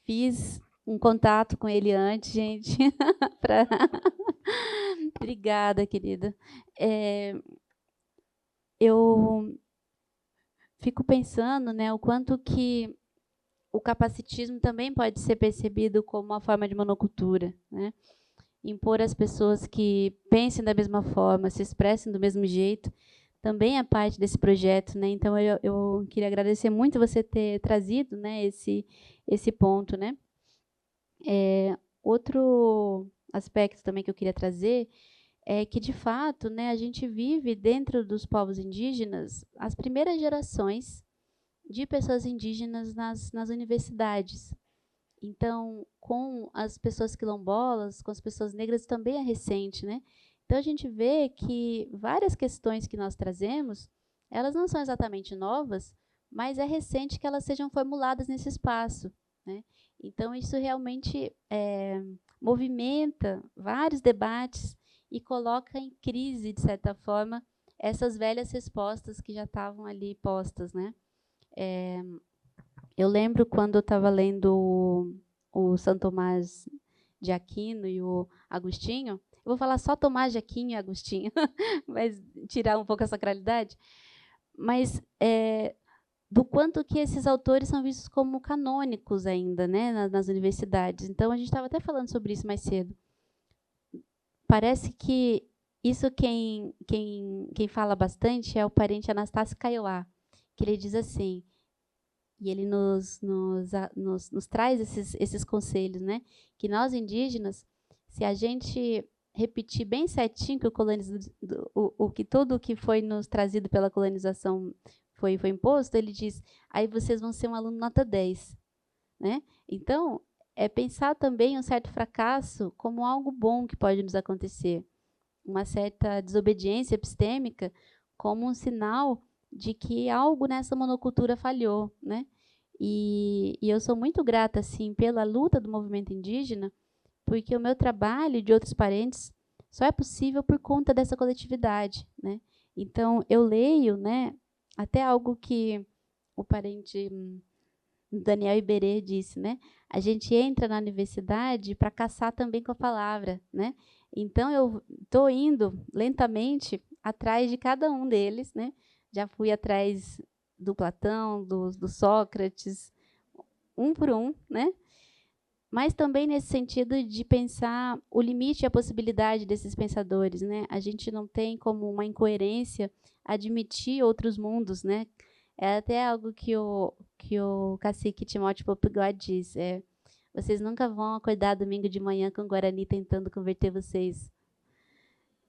fiz um contato com ele antes, gente. Obrigada, querida. Eu fico pensando, né, o quanto que o capacitismo também pode ser percebido como uma forma de monocultura, né? Impor às pessoas que pensem da mesma forma, se expressem do mesmo jeito, também é parte desse projeto, né? Então eu queria agradecer muito você ter trazido, né, esse ponto, né? Outro aspecto também que eu queria trazer é que, de fato, né, a gente vive dentro dos povos indígenas as primeiras gerações de pessoas indígenas nas universidades. Então, com as pessoas quilombolas, com as pessoas negras, também é recente, né? Então, a gente vê que várias questões que nós trazemos, elas não são exatamente novas, mas é recente que elas sejam formuladas nesse espaço, né? Então, isso realmente movimenta vários debates e coloca em crise, de certa forma, essas velhas respostas que já estavam ali postas, né? Eu lembro quando eu estava lendo o São Tomás de Aquino e o Agostinho. Eu vou falar só Tomás de Aquino e Agostinho, mas tirar um pouco a sacralidade. Mas do quanto que esses autores são vistos como canônicos ainda, né, nas universidades. Então, a gente estava até falando sobre isso mais cedo. Parece que isso quem fala bastante é o parente Anastácio Kaiowá, que ele diz assim, e ele nos traz esses conselhos, né? Que nós, indígenas, se a gente repetir bem certinho que que tudo o que foi nos trazido pela colonização foi imposto, ele diz, aí vocês vão ser um aluno nota 10. Né? Então, é pensar também um certo fracasso como algo bom que pode nos acontecer. Uma certa desobediência epistêmica como um sinal de que algo nessa monocultura falhou, né? E eu sou muito grata, assim, pela luta do movimento indígena, porque o meu trabalho e de outros parentes só é possível por conta dessa coletividade, né? Então, eu leio, né, até algo que o parente Daniel Iberê disse, né? A gente entra na universidade para caçar também com a palavra, né? Então, eu estou indo lentamente atrás de cada um deles, né? Já fui atrás do Platão, do Sócrates, um por um, né? Mas também nesse sentido de pensar o limite e a possibilidade desses pensadores, né? A gente não tem como uma incoerência admitir outros mundos, né? É até algo que o cacique Timóteo Popigó diz, vocês nunca vão acordar domingo de manhã com o Guarani tentando converter vocês.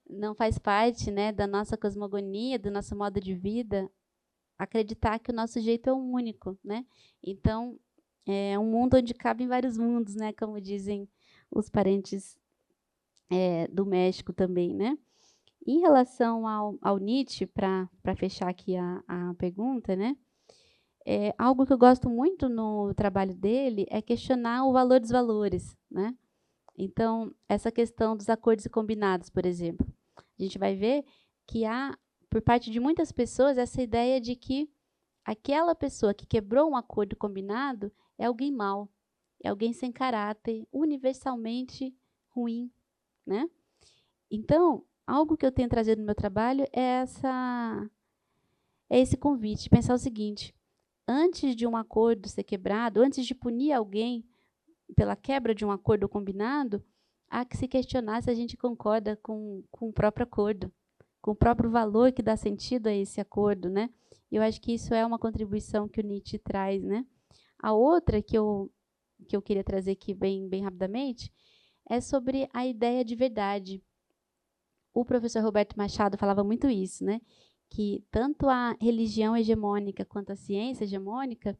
Não faz parte, né, da nossa cosmogonia, do nosso modo de vida, acreditar que o nosso jeito é o único, né? Então, é um mundo onde cabem vários mundos, né, como dizem os parentes do México também, né? Em relação ao Nietzsche, para fechar aqui a pergunta, né? Algo que eu gosto muito no trabalho dele é questionar o valor dos valores, né? Então, essa questão dos acordos e combinados, por exemplo. A gente vai ver que há, por parte de muitas pessoas, essa ideia de que aquela pessoa que quebrou um acordo combinado é alguém mau, é alguém sem caráter, universalmente ruim, né? Então, algo que eu tenho trazido no meu trabalho é esse convite, de pensar o seguinte: antes de um acordo ser quebrado, antes de punir alguém pela quebra de um acordo combinado, há que se questionar se a gente concorda com o próprio acordo, com o próprio valor que dá sentido a esse acordo, né? E eu acho que isso é uma contribuição que o Nietzsche traz, né? A outra que eu queria trazer aqui bem rapidamente é sobre a ideia de verdade. O professor Roberto Machado falava muito isso, né? Que tanto a religião hegemônica quanto a ciência hegemônica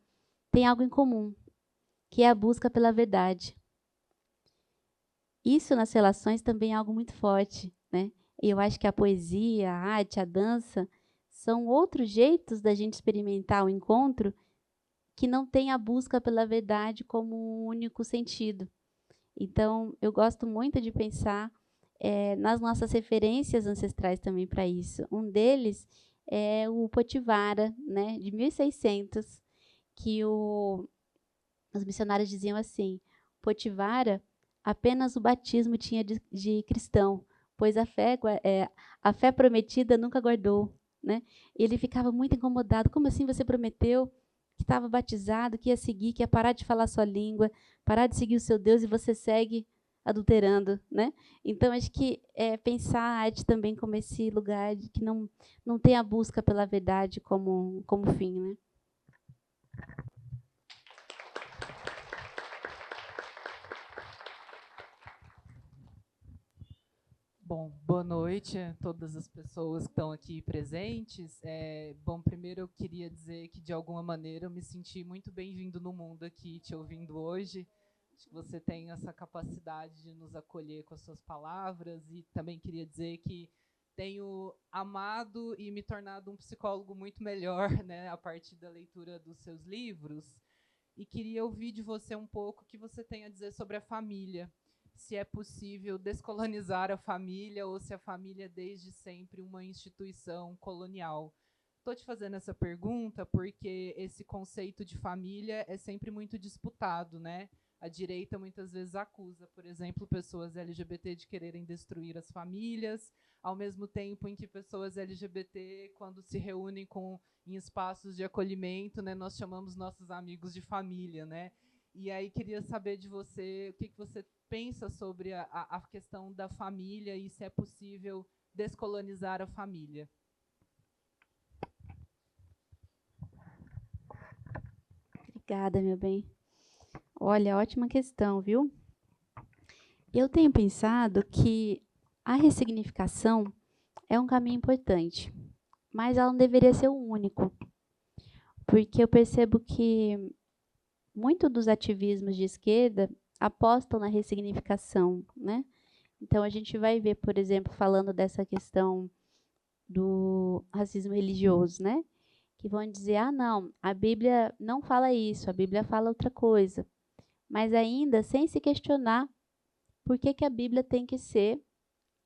têm algo em comum, que é a busca pela verdade. Isso nas relações também é algo muito forte, né? E eu acho que a poesia, a arte, a dança são outros jeitos da gente experimentar o encontro que não tem a busca pela verdade como um único sentido. Então, eu gosto muito de pensar nas nossas referências ancestrais também para isso. Um deles é o Potivara, né, de 1600, que os missionários diziam assim: Potivara, apenas o batismo tinha de cristão, pois a fé prometida nunca guardou, né? Ele ficava muito incomodado. Como assim você prometeu que estava batizado, que ia seguir, que ia parar de falar sua língua, parar de seguir o seu Deus, e você segue adulterando, né? Então, acho que pensar a arte também como esse lugar de que não tem a busca pela verdade como fim, né? Bom, boa noite a todas as pessoas que estão aqui presentes. Bom, primeiro eu queria dizer que, de alguma maneira, eu me senti muito bem-vindo no mundo aqui, te ouvindo hoje. Acho que você tem essa capacidade de nos acolher com as suas palavras, e também queria dizer que tenho amado e me tornado um psicólogo muito melhor, né, a partir da leitura dos seus livros, e queria ouvir de você um pouco o que você tem a dizer sobre a família. Se é possível descolonizar a família ou se a família é desde sempre uma instituição colonial. Estou te fazendo essa pergunta porque esse conceito de família é sempre muito disputado, né? A direita muitas vezes acusa, por exemplo, pessoas LGBT de quererem destruir as famílias, ao mesmo tempo em que pessoas LGBT, quando se reúnem em espaços de acolhimento, né, nós chamamos nossos amigos de família, né? E aí queria saber de você o que você pensa sobre a questão da família e se é possível descolonizar a família. Obrigada, meu bem. Olha, ótima questão, viu? Eu tenho pensado que a ressignificação é um caminho importante, mas ela não deveria ser o único, porque eu percebo que muito dos ativismos de esquerda apostam na ressignificação, né? Então, a gente vai ver, por exemplo, falando dessa questão do racismo religioso, né? Que vão dizer, não, a Bíblia não fala isso, a Bíblia fala outra coisa. Mas ainda sem se questionar por que a Bíblia tem que ser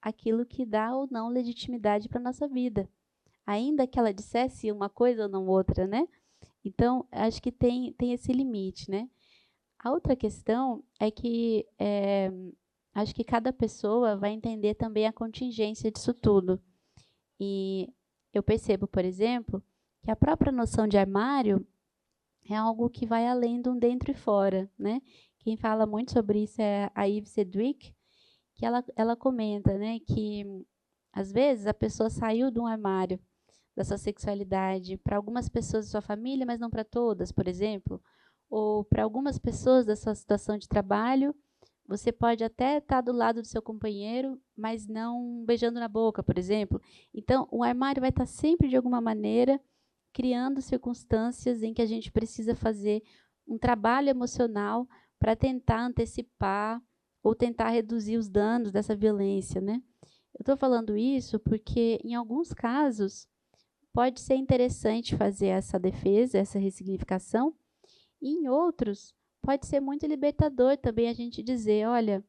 aquilo que dá ou não legitimidade para a nossa vida. Ainda que ela dissesse uma coisa ou não outra, né? Então, acho que tem esse limite, né? A outra questão é que acho que cada pessoa vai entender também a contingência disso tudo. E eu percebo, por exemplo, que a própria noção de armário é algo que vai além de um dentro e fora, né? Quem fala muito sobre isso é a Eve Sedgwick, que ela comenta, né, que às vezes a pessoa saiu de um armário da sua sexualidade para algumas pessoas da sua família, mas não para todas, por exemplo, ou para algumas pessoas da sua situação de trabalho, você pode até estar do lado do seu companheiro, mas não beijando na boca, por exemplo. Então, o armário vai estar sempre, de alguma maneira, criando circunstâncias em que a gente precisa fazer um trabalho emocional para tentar antecipar ou tentar reduzir os danos dessa violência, né? Eu estou falando isso porque, em alguns casos, pode ser interessante fazer essa defesa, essa ressignificação, e em outros, pode ser muito libertador também a gente dizer, olha,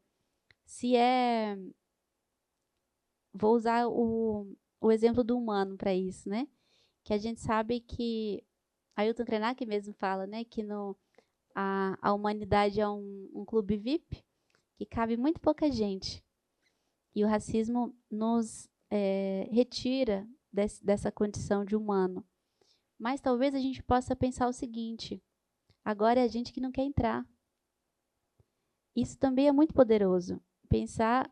vou usar o exemplo do humano para isso, né? Que a gente sabe que Ailton Krenak mesmo fala, né, que a humanidade é um clube VIP que cabe muito pouca gente. E o racismo nos retira dessa condição de humano. Mas talvez a gente possa pensar o seguinte: agora é a gente que não quer entrar. Isso também é muito poderoso. Pensar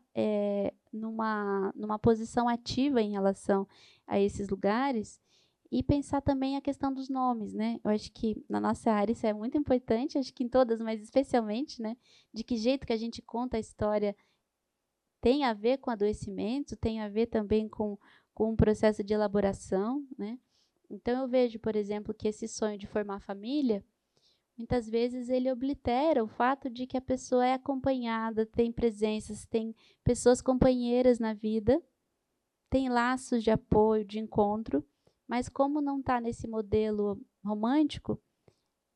numa posição ativa em relação a esses lugares e pensar também a questão dos nomes, né? Eu acho que na nossa área isso é muito importante, acho que em todas, mas especialmente, né? De que jeito que a gente conta a história tem a ver com adoecimento, tem a ver também com um processo de elaboração, né? Então eu vejo, por exemplo, que esse sonho de formar família, muitas vezes ele oblitera o fato de que a pessoa é acompanhada, tem presenças, tem pessoas companheiras na vida, tem laços de apoio, de encontro, mas como não está nesse modelo romântico,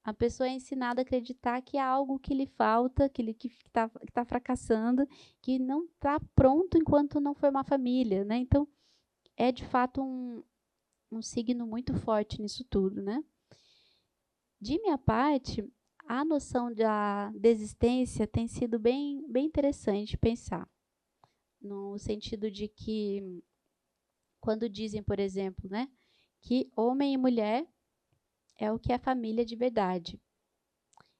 a pessoa é ensinada a acreditar que há algo que lhe falta, que está fracassando, que não está pronto enquanto não formar família, né? Então, é de fato um signo muito forte nisso tudo, né? De minha parte, a noção da desistência tem sido bem interessante pensar, no sentido de que, quando dizem, por exemplo, né, que homem e mulher é o que é família de verdade,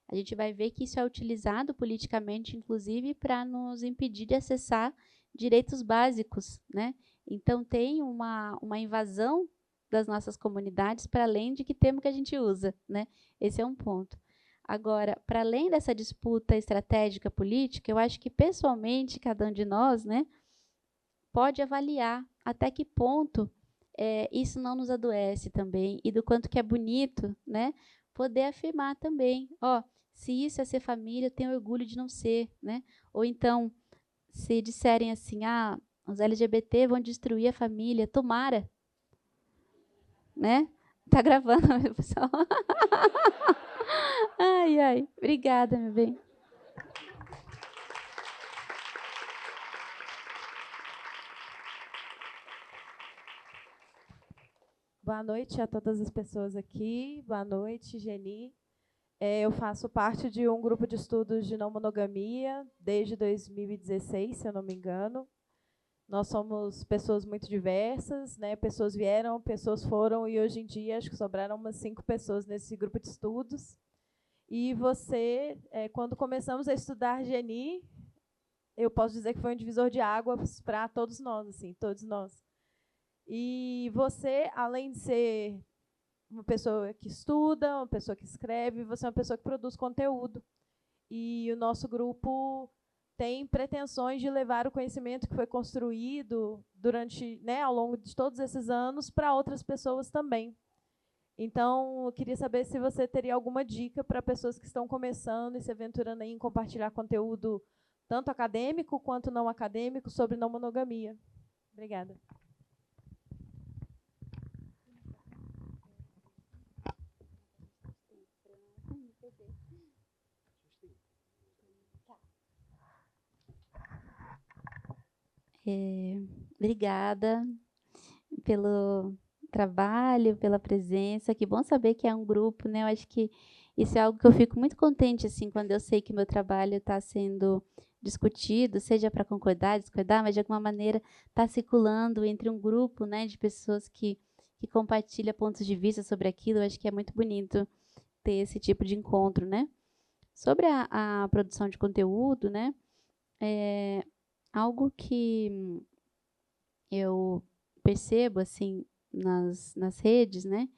a gente vai ver que isso é utilizado politicamente, inclusive, para nos impedir de acessar direitos básicos, né? Então, tem uma invasão das nossas comunidades para além de que termo que a gente usa, né? Esse é um ponto. Agora, para além dessa disputa estratégica política, eu acho que, pessoalmente, cada um de nós, né, pode avaliar até que ponto isso não nos adoece também, e do quanto que é bonito, né, poder afirmar também, ó, se isso é ser família, eu tenho orgulho de não ser, né? Ou então, se disserem assim, os LGBT vão destruir a família, tomara, né? Tá gravando, meu pessoal. Ai, obrigada, meu bem. Boa noite a todas as pessoas aqui. Boa noite, Geni. Eu faço parte de um grupo de estudos de não monogamia desde 2016, se eu não me engano. Nós somos pessoas muito diversas, né? Pessoas vieram, pessoas foram, e hoje em dia acho que sobraram umas 5 pessoas nesse grupo de estudos. E você, quando começamos a estudar Geni, eu posso dizer que foi um divisor de águas para todos nós, assim, todos nós. E você, além de ser uma pessoa que estuda, uma pessoa que escreve, você é uma pessoa que produz conteúdo. E o nosso grupo tem pretensões de levar o conhecimento que foi construído durante, né, ao longo de todos esses anos para outras pessoas também. Então, eu queria saber se você teria alguma dica para pessoas que estão começando e se aventurando em compartilhar conteúdo tanto acadêmico quanto não acadêmico sobre não monogamia. Obrigada. Obrigada pelo trabalho, pela presença. Que bom saber que é um grupo, né? Eu acho que isso é algo que eu fico muito contente, assim, quando eu sei que meu trabalho está sendo discutido, seja para concordar, discordar, mas de alguma maneira está circulando entre um grupo, né, de pessoas que compartilham pontos de vista sobre aquilo. Eu acho que é muito bonito ter esse tipo de encontro, né? Sobre a produção de conteúdo, né? Algo que eu percebo, assim, nas redes, né,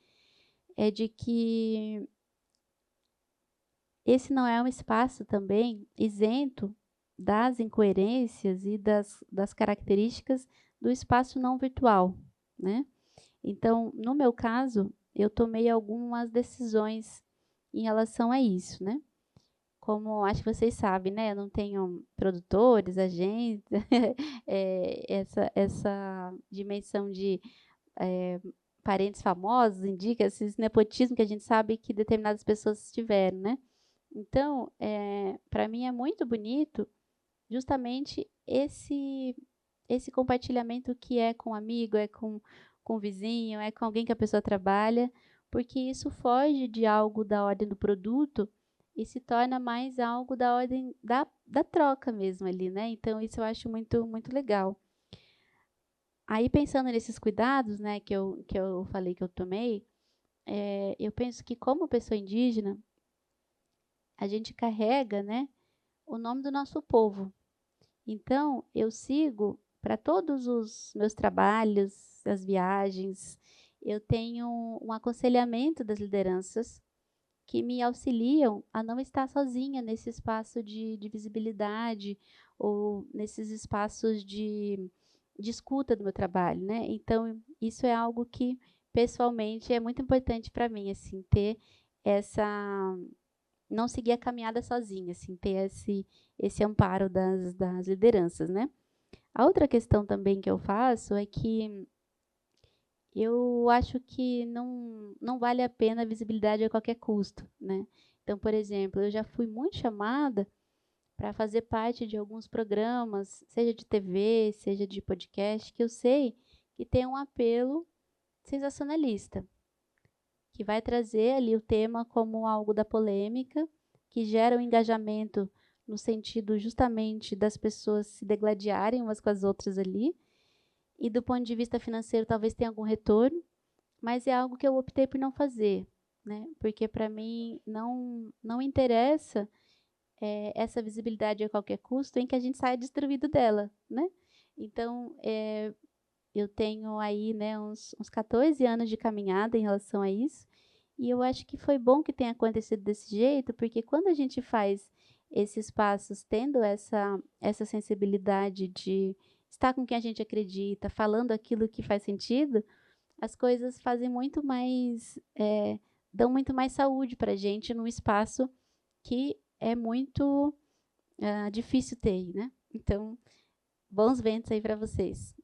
é de que esse não é um espaço também isento das incoerências e das características do espaço não virtual, né? Então, no meu caso, eu tomei algumas decisões em relação a isso, né? Como acho que vocês sabem, né? Eu não tenho produtores, agentes, essa dimensão de parentes famosos indica esse nepotismo que a gente sabe que determinadas pessoas tiveram, né? Então, para mim é muito bonito justamente esse compartilhamento que é com um amigo, é com um vizinho, é com alguém que a pessoa trabalha, porque isso foge de algo da ordem do produto e se torna mais algo da ordem da troca mesmo ali, né? Então, isso eu acho muito, muito legal. Aí, pensando nesses cuidados, né, que eu falei que eu tomei, eu penso que, como pessoa indígena, a gente carrega, né, o nome do nosso povo. Então, eu sigo para todos os meus trabalhos, as viagens, eu tenho um aconselhamento das lideranças que me auxiliam a não estar sozinha nesse espaço de visibilidade ou nesses espaços de escuta do meu trabalho, né? Então, isso é algo que, pessoalmente, é muito importante para mim, assim, ter essa... não seguir a caminhada sozinha, assim, ter esse amparo das lideranças, né? A outra questão também que eu faço é que eu acho que não vale a pena a visibilidade a qualquer custo, né? Então, por exemplo, eu já fui muito chamada para fazer parte de alguns programas, seja de TV, seja de podcast, que eu sei que tem um apelo sensacionalista, que vai trazer ali o tema como algo da polêmica, que gera um engajamento no sentido justamente das pessoas se degladiarem umas com as outras ali, e do ponto de vista financeiro talvez tenha algum retorno, mas é algo que eu optei por não fazer, né? Porque para mim não interessa essa visibilidade a qualquer custo em que a gente saia destruído dela, né? Então, eu tenho aí, né, uns 14 anos de caminhada em relação a isso, e eu acho que foi bom que tenha acontecido desse jeito, porque quando a gente faz esses passos tendo essa sensibilidade de estar com quem a gente acredita, falando aquilo que faz sentido, as coisas fazem muito mais, dão muito mais saúde para a gente num espaço que é muito difícil ter, né? Então, bons ventos aí para vocês.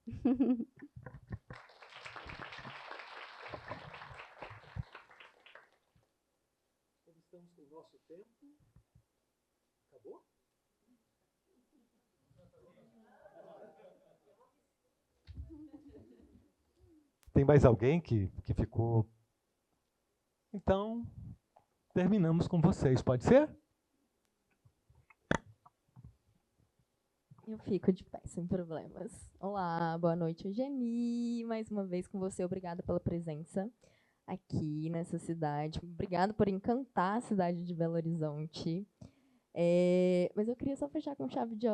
Estamos com o nosso tempo. Acabou? Tem mais alguém que ficou? Então, terminamos com vocês, pode ser? Eu fico de pé, sem problemas. Olá, boa noite, Eugenie. Mais uma vez com você, obrigada pela presença aqui nessa cidade. Obrigada por encantar a cidade de Belo Horizonte. Mas eu queria só fechar com chave de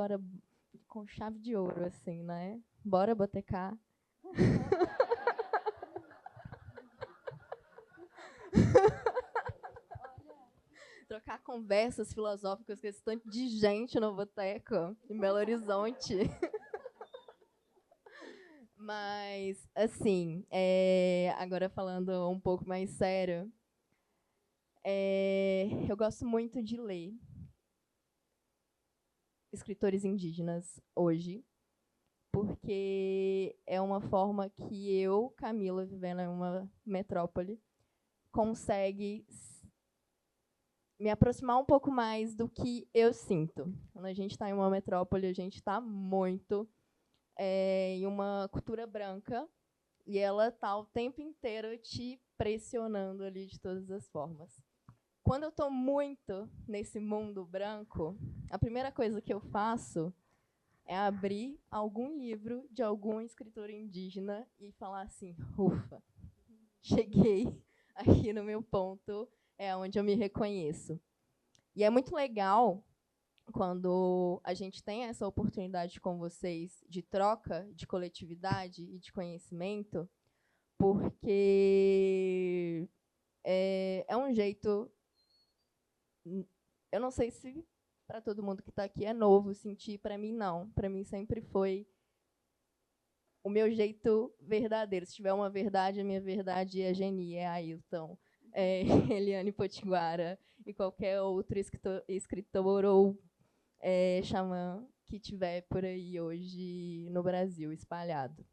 ouro, assim, né? Bora botecar. Trocar conversas filosóficas com esse tanto de gente no boteco em Belo Horizonte. Mas, assim, agora falando um pouco mais sério, eu gosto muito de ler escritores indígenas hoje, porque é uma forma que eu, Camila, vivendo em uma metrópole, consegue me aproximar um pouco mais do que eu sinto. Quando a gente está em uma metrópole, a gente está muito em uma cultura branca e ela está o tempo inteiro te pressionando ali de todas as formas. Quando eu estou muito nesse mundo branco, a primeira coisa que eu faço é abrir algum livro de algum escritor indígena e falar assim, ufa, cheguei aqui no meu ponto, é onde eu me reconheço. E é muito legal quando a gente tem essa oportunidade com vocês de troca, de coletividade e de conhecimento, porque é um jeito... Eu não sei se para todo mundo que está aqui é novo sentir, para mim não. Para mim sempre foi o meu jeito verdadeiro. Se tiver uma verdade, a minha verdade é Geni, é Ailton, é Eliane Potiguara e qualquer outro escritor ou xamã que tiver por aí hoje no Brasil, espalhado.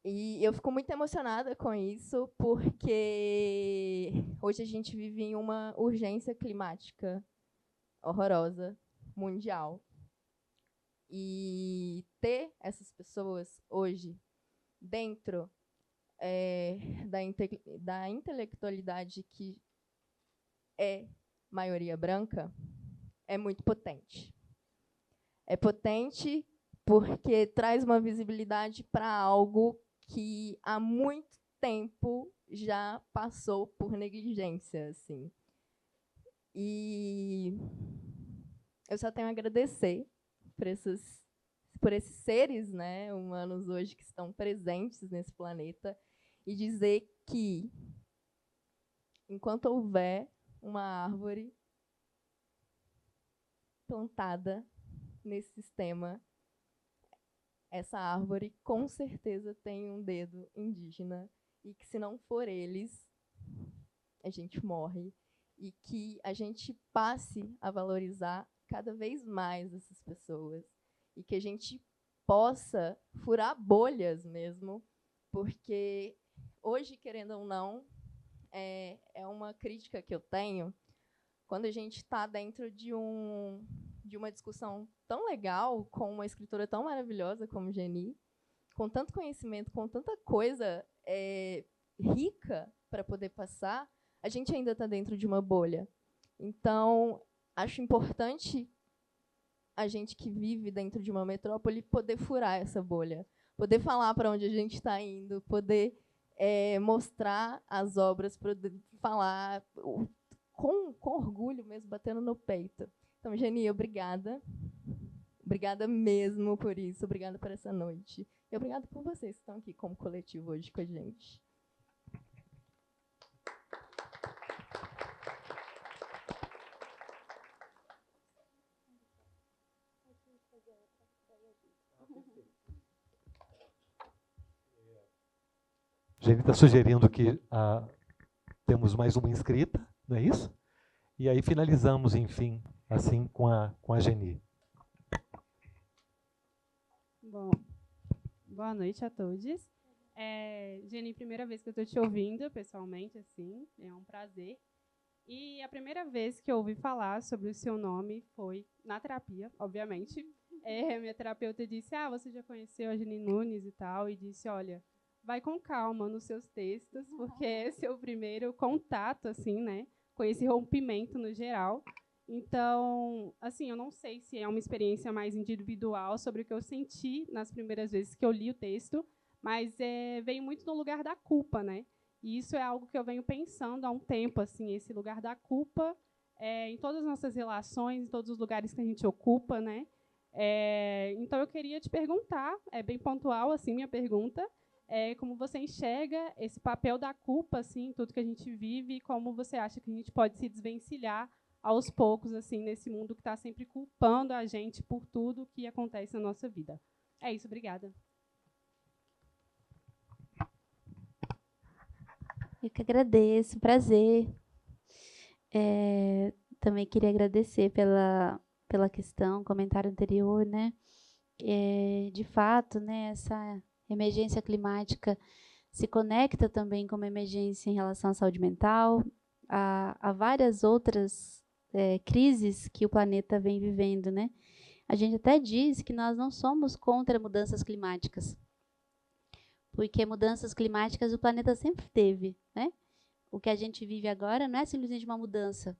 E eu fico muito emocionada com isso, porque hoje a gente vive em uma urgência climática horrorosa, mundial. E ter essas pessoas hoje dentro da intelectualidade que é maioria branca, é muito potente. É potente porque traz uma visibilidade para algo que há muito tempo já passou por negligência, assim. E eu só tenho a agradecer por esses seres, né, humanos hoje que estão presentes nesse planeta e dizer que, enquanto houver uma árvore plantada nesse sistema, essa árvore com certeza tem um dedo indígena e que, se não for eles, a gente morre. E que a gente passe a valorizar cada vez mais essas pessoas. E que a gente possa furar bolhas mesmo, porque hoje, querendo ou não, é uma crítica que eu tenho, quando a gente está dentro de uma discussão tão legal, com uma escritora tão maravilhosa como Geni, com tanto conhecimento, com tanta coisa rica para poder passar, a gente ainda está dentro de uma bolha. Então, acho importante a gente que vive dentro de uma metrópole poder furar essa bolha, poder falar para onde a gente está indo, poder mostrar as obras, poder falar com orgulho mesmo, batendo no peito. Então, Geni, obrigada. Obrigada mesmo por isso, obrigada por essa noite. E obrigada por vocês que estão aqui como coletivo hoje com a gente. Geni está sugerindo que temos mais uma inscrita, não é isso? E aí finalizamos, enfim, assim com a Geni. Bom, boa noite a todos. Geni, primeira vez que eu estou te ouvindo pessoalmente, assim, é um prazer. E a primeira vez que eu ouvi falar sobre o seu nome foi na terapia, obviamente. Minha terapeuta disse, você já conheceu a Geni Nunes e tal, e disse, olha, vai com calma nos seus textos, porque esse é o primeiro contato, assim, né, com esse rompimento no geral. Então, assim, eu não sei se é uma experiência mais individual sobre o que eu senti nas primeiras vezes que eu li o texto, mas veio muito no lugar da culpa, né? E isso é algo que eu venho pensando há um tempo, assim, esse lugar da culpa em todas as nossas relações, em todos os lugares que a gente ocupa, né? Então, eu queria te perguntar, é bem pontual, assim, minha pergunta, como você enxerga esse papel da culpa, assim, em tudo que a gente vive, e como você acha que a gente pode se desvencilhar aos poucos, assim, nesse mundo que está sempre culpando a gente por tudo que acontece na nossa vida. É isso, obrigada. Eu que agradeço, prazer. Também queria agradecer pela questão, comentário anterior, né? De fato, né, essa emergência climática se conecta também com uma emergência em relação à saúde mental, a várias outras crises que o planeta vem vivendo, né? A gente até diz que nós não somos contra mudanças climáticas, porque mudanças climáticas o planeta sempre teve, né? O que a gente vive agora não é simplesmente uma mudança,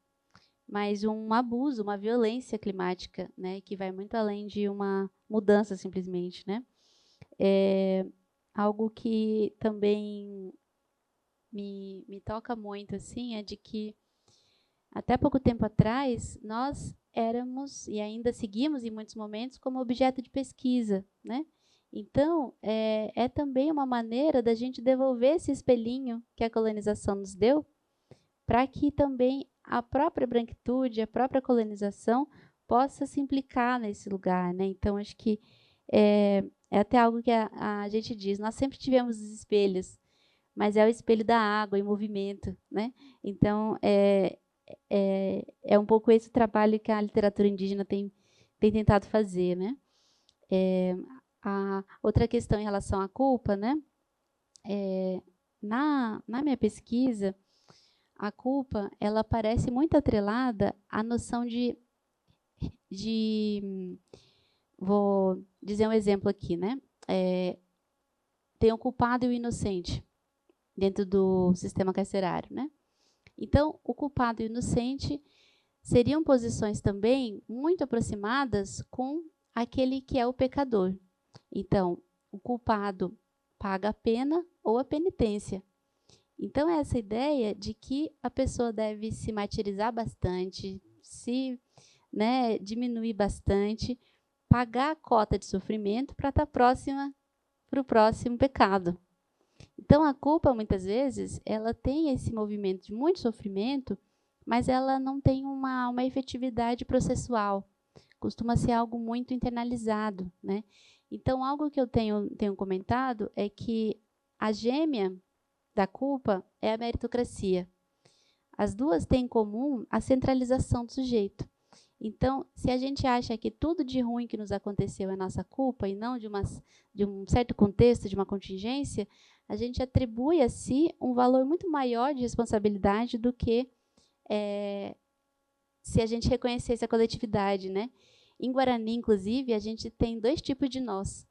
mas um abuso, uma violência climática, né? Que vai muito além de uma mudança simplesmente, né? Algo que também me toca muito, assim, é de que até pouco tempo atrás, nós éramos, e ainda seguimos em muitos momentos, como objeto de pesquisa, né? Então, é também uma maneira da gente devolver esse espelhinho que a colonização nos deu, para que também a própria branquitude, a própria colonização, possa se implicar nesse lugar, né? Então, acho que é até algo que a gente diz, nós sempre tivemos os espelhos, mas é o espelho da água em movimento, né? Então, é um pouco esse trabalho que a literatura indígena tem tentado fazer, né? A outra questão em relação à culpa, né? Na minha pesquisa, a culpa ela parece muito atrelada à noção de vou dizer um exemplo aqui, né? Tem o culpado e o inocente dentro do sistema carcerário, né? Então, o culpado e o inocente seriam posições também muito aproximadas com aquele que é o pecador. Então, o culpado paga a pena ou a penitência. Então, é essa ideia de que a pessoa deve se martirizar bastante, diminuir bastante, pagar a cota de sofrimento para estar próxima para o próximo pecado. Então, a culpa, muitas vezes, ela tem esse movimento de muito sofrimento, mas ela não tem uma efetividade processual. Costuma ser algo muito internalizado, né? Então, algo que eu tenho comentado é que a gêmea da culpa é a meritocracia. As duas têm em comum a centralização do sujeito. Então, se a gente acha que tudo de ruim que nos aconteceu é nossa culpa e não de um certo contexto, de uma contingência, a gente atribui a si um valor muito maior de responsabilidade do que se a gente reconhecesse a coletividade, né? Em Guarani, inclusive, a gente tem 2 tipos de nós,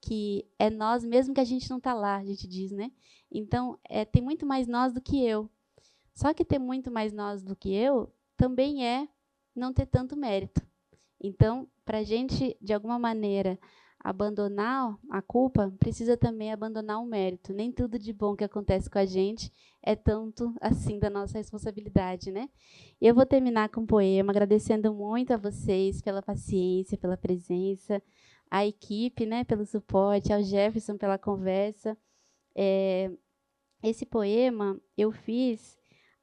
que é nós mesmo que a gente não está lá, a gente diz, né? Então, tem muito mais nós do que eu. Só que ter muito mais nós do que eu também é não ter tanto mérito. Então, para a gente, de alguma maneira, abandonar a culpa, precisa também abandonar o mérito. Nem tudo de bom que acontece com a gente é tanto assim da nossa responsabilidade, né? E eu vou terminar com um poema, agradecendo muito a vocês pela paciência, pela presença, à equipe, né, pelo suporte, ao Jefferson pela conversa. Esse poema eu fiz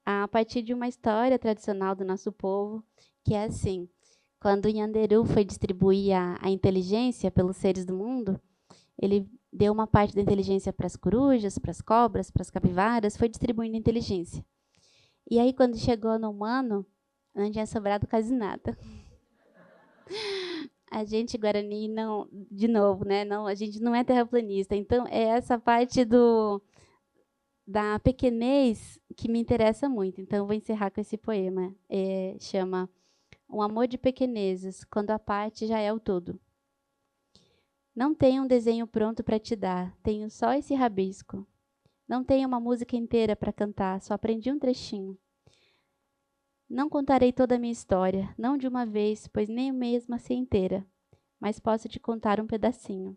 a partir de uma história tradicional do nosso povo, que é assim: quando Nhanderu foi distribuir a inteligência pelos seres do mundo, ele deu uma parte da inteligência para as corujas, para as cobras, para as capivaras, foi distribuindo a inteligência. E aí, quando chegou no humano, não tinha sobrado quase nada. A gente, Guarani, não, de novo, né? Não, a gente não é terraplanista. Então, é essa parte da pequenez que me interessa muito. Então, eu vou encerrar com esse poema. Chama Um Amor de Pequenezas, quando a parte já é o todo. Não tenho um desenho pronto para te dar, tenho só esse rabisco. Não tenho uma música inteira para cantar, só aprendi um trechinho. Não contarei toda a minha história, não de uma vez, pois nem eu mesma sei inteira, mas posso te contar um pedacinho.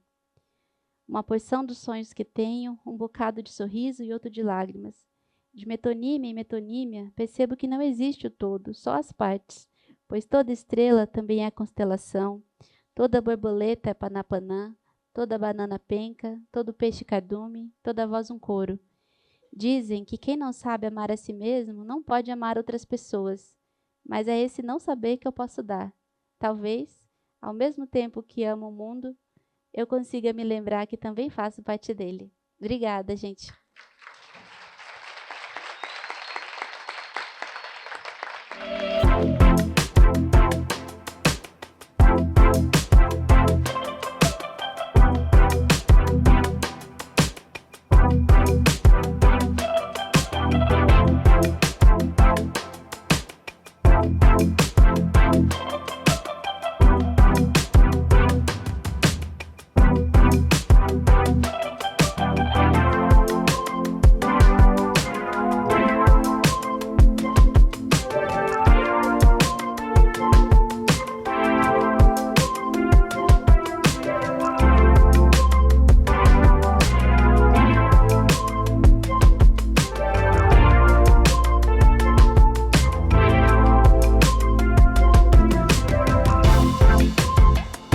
Uma porção dos sonhos que tenho, um bocado de sorriso e outro de lágrimas. De metonímia em metonímia, percebo que não existe o todo, só as partes, pois toda estrela também é constelação, toda borboleta é panapanã, toda banana penca, todo peixe cardume, toda voz um coro. Dizem que quem não sabe amar a si mesmo não pode amar outras pessoas, mas é esse não saber que eu posso dar. Talvez, ao mesmo tempo que amo o mundo, eu consiga me lembrar que também faço parte dele. Obrigada, gente.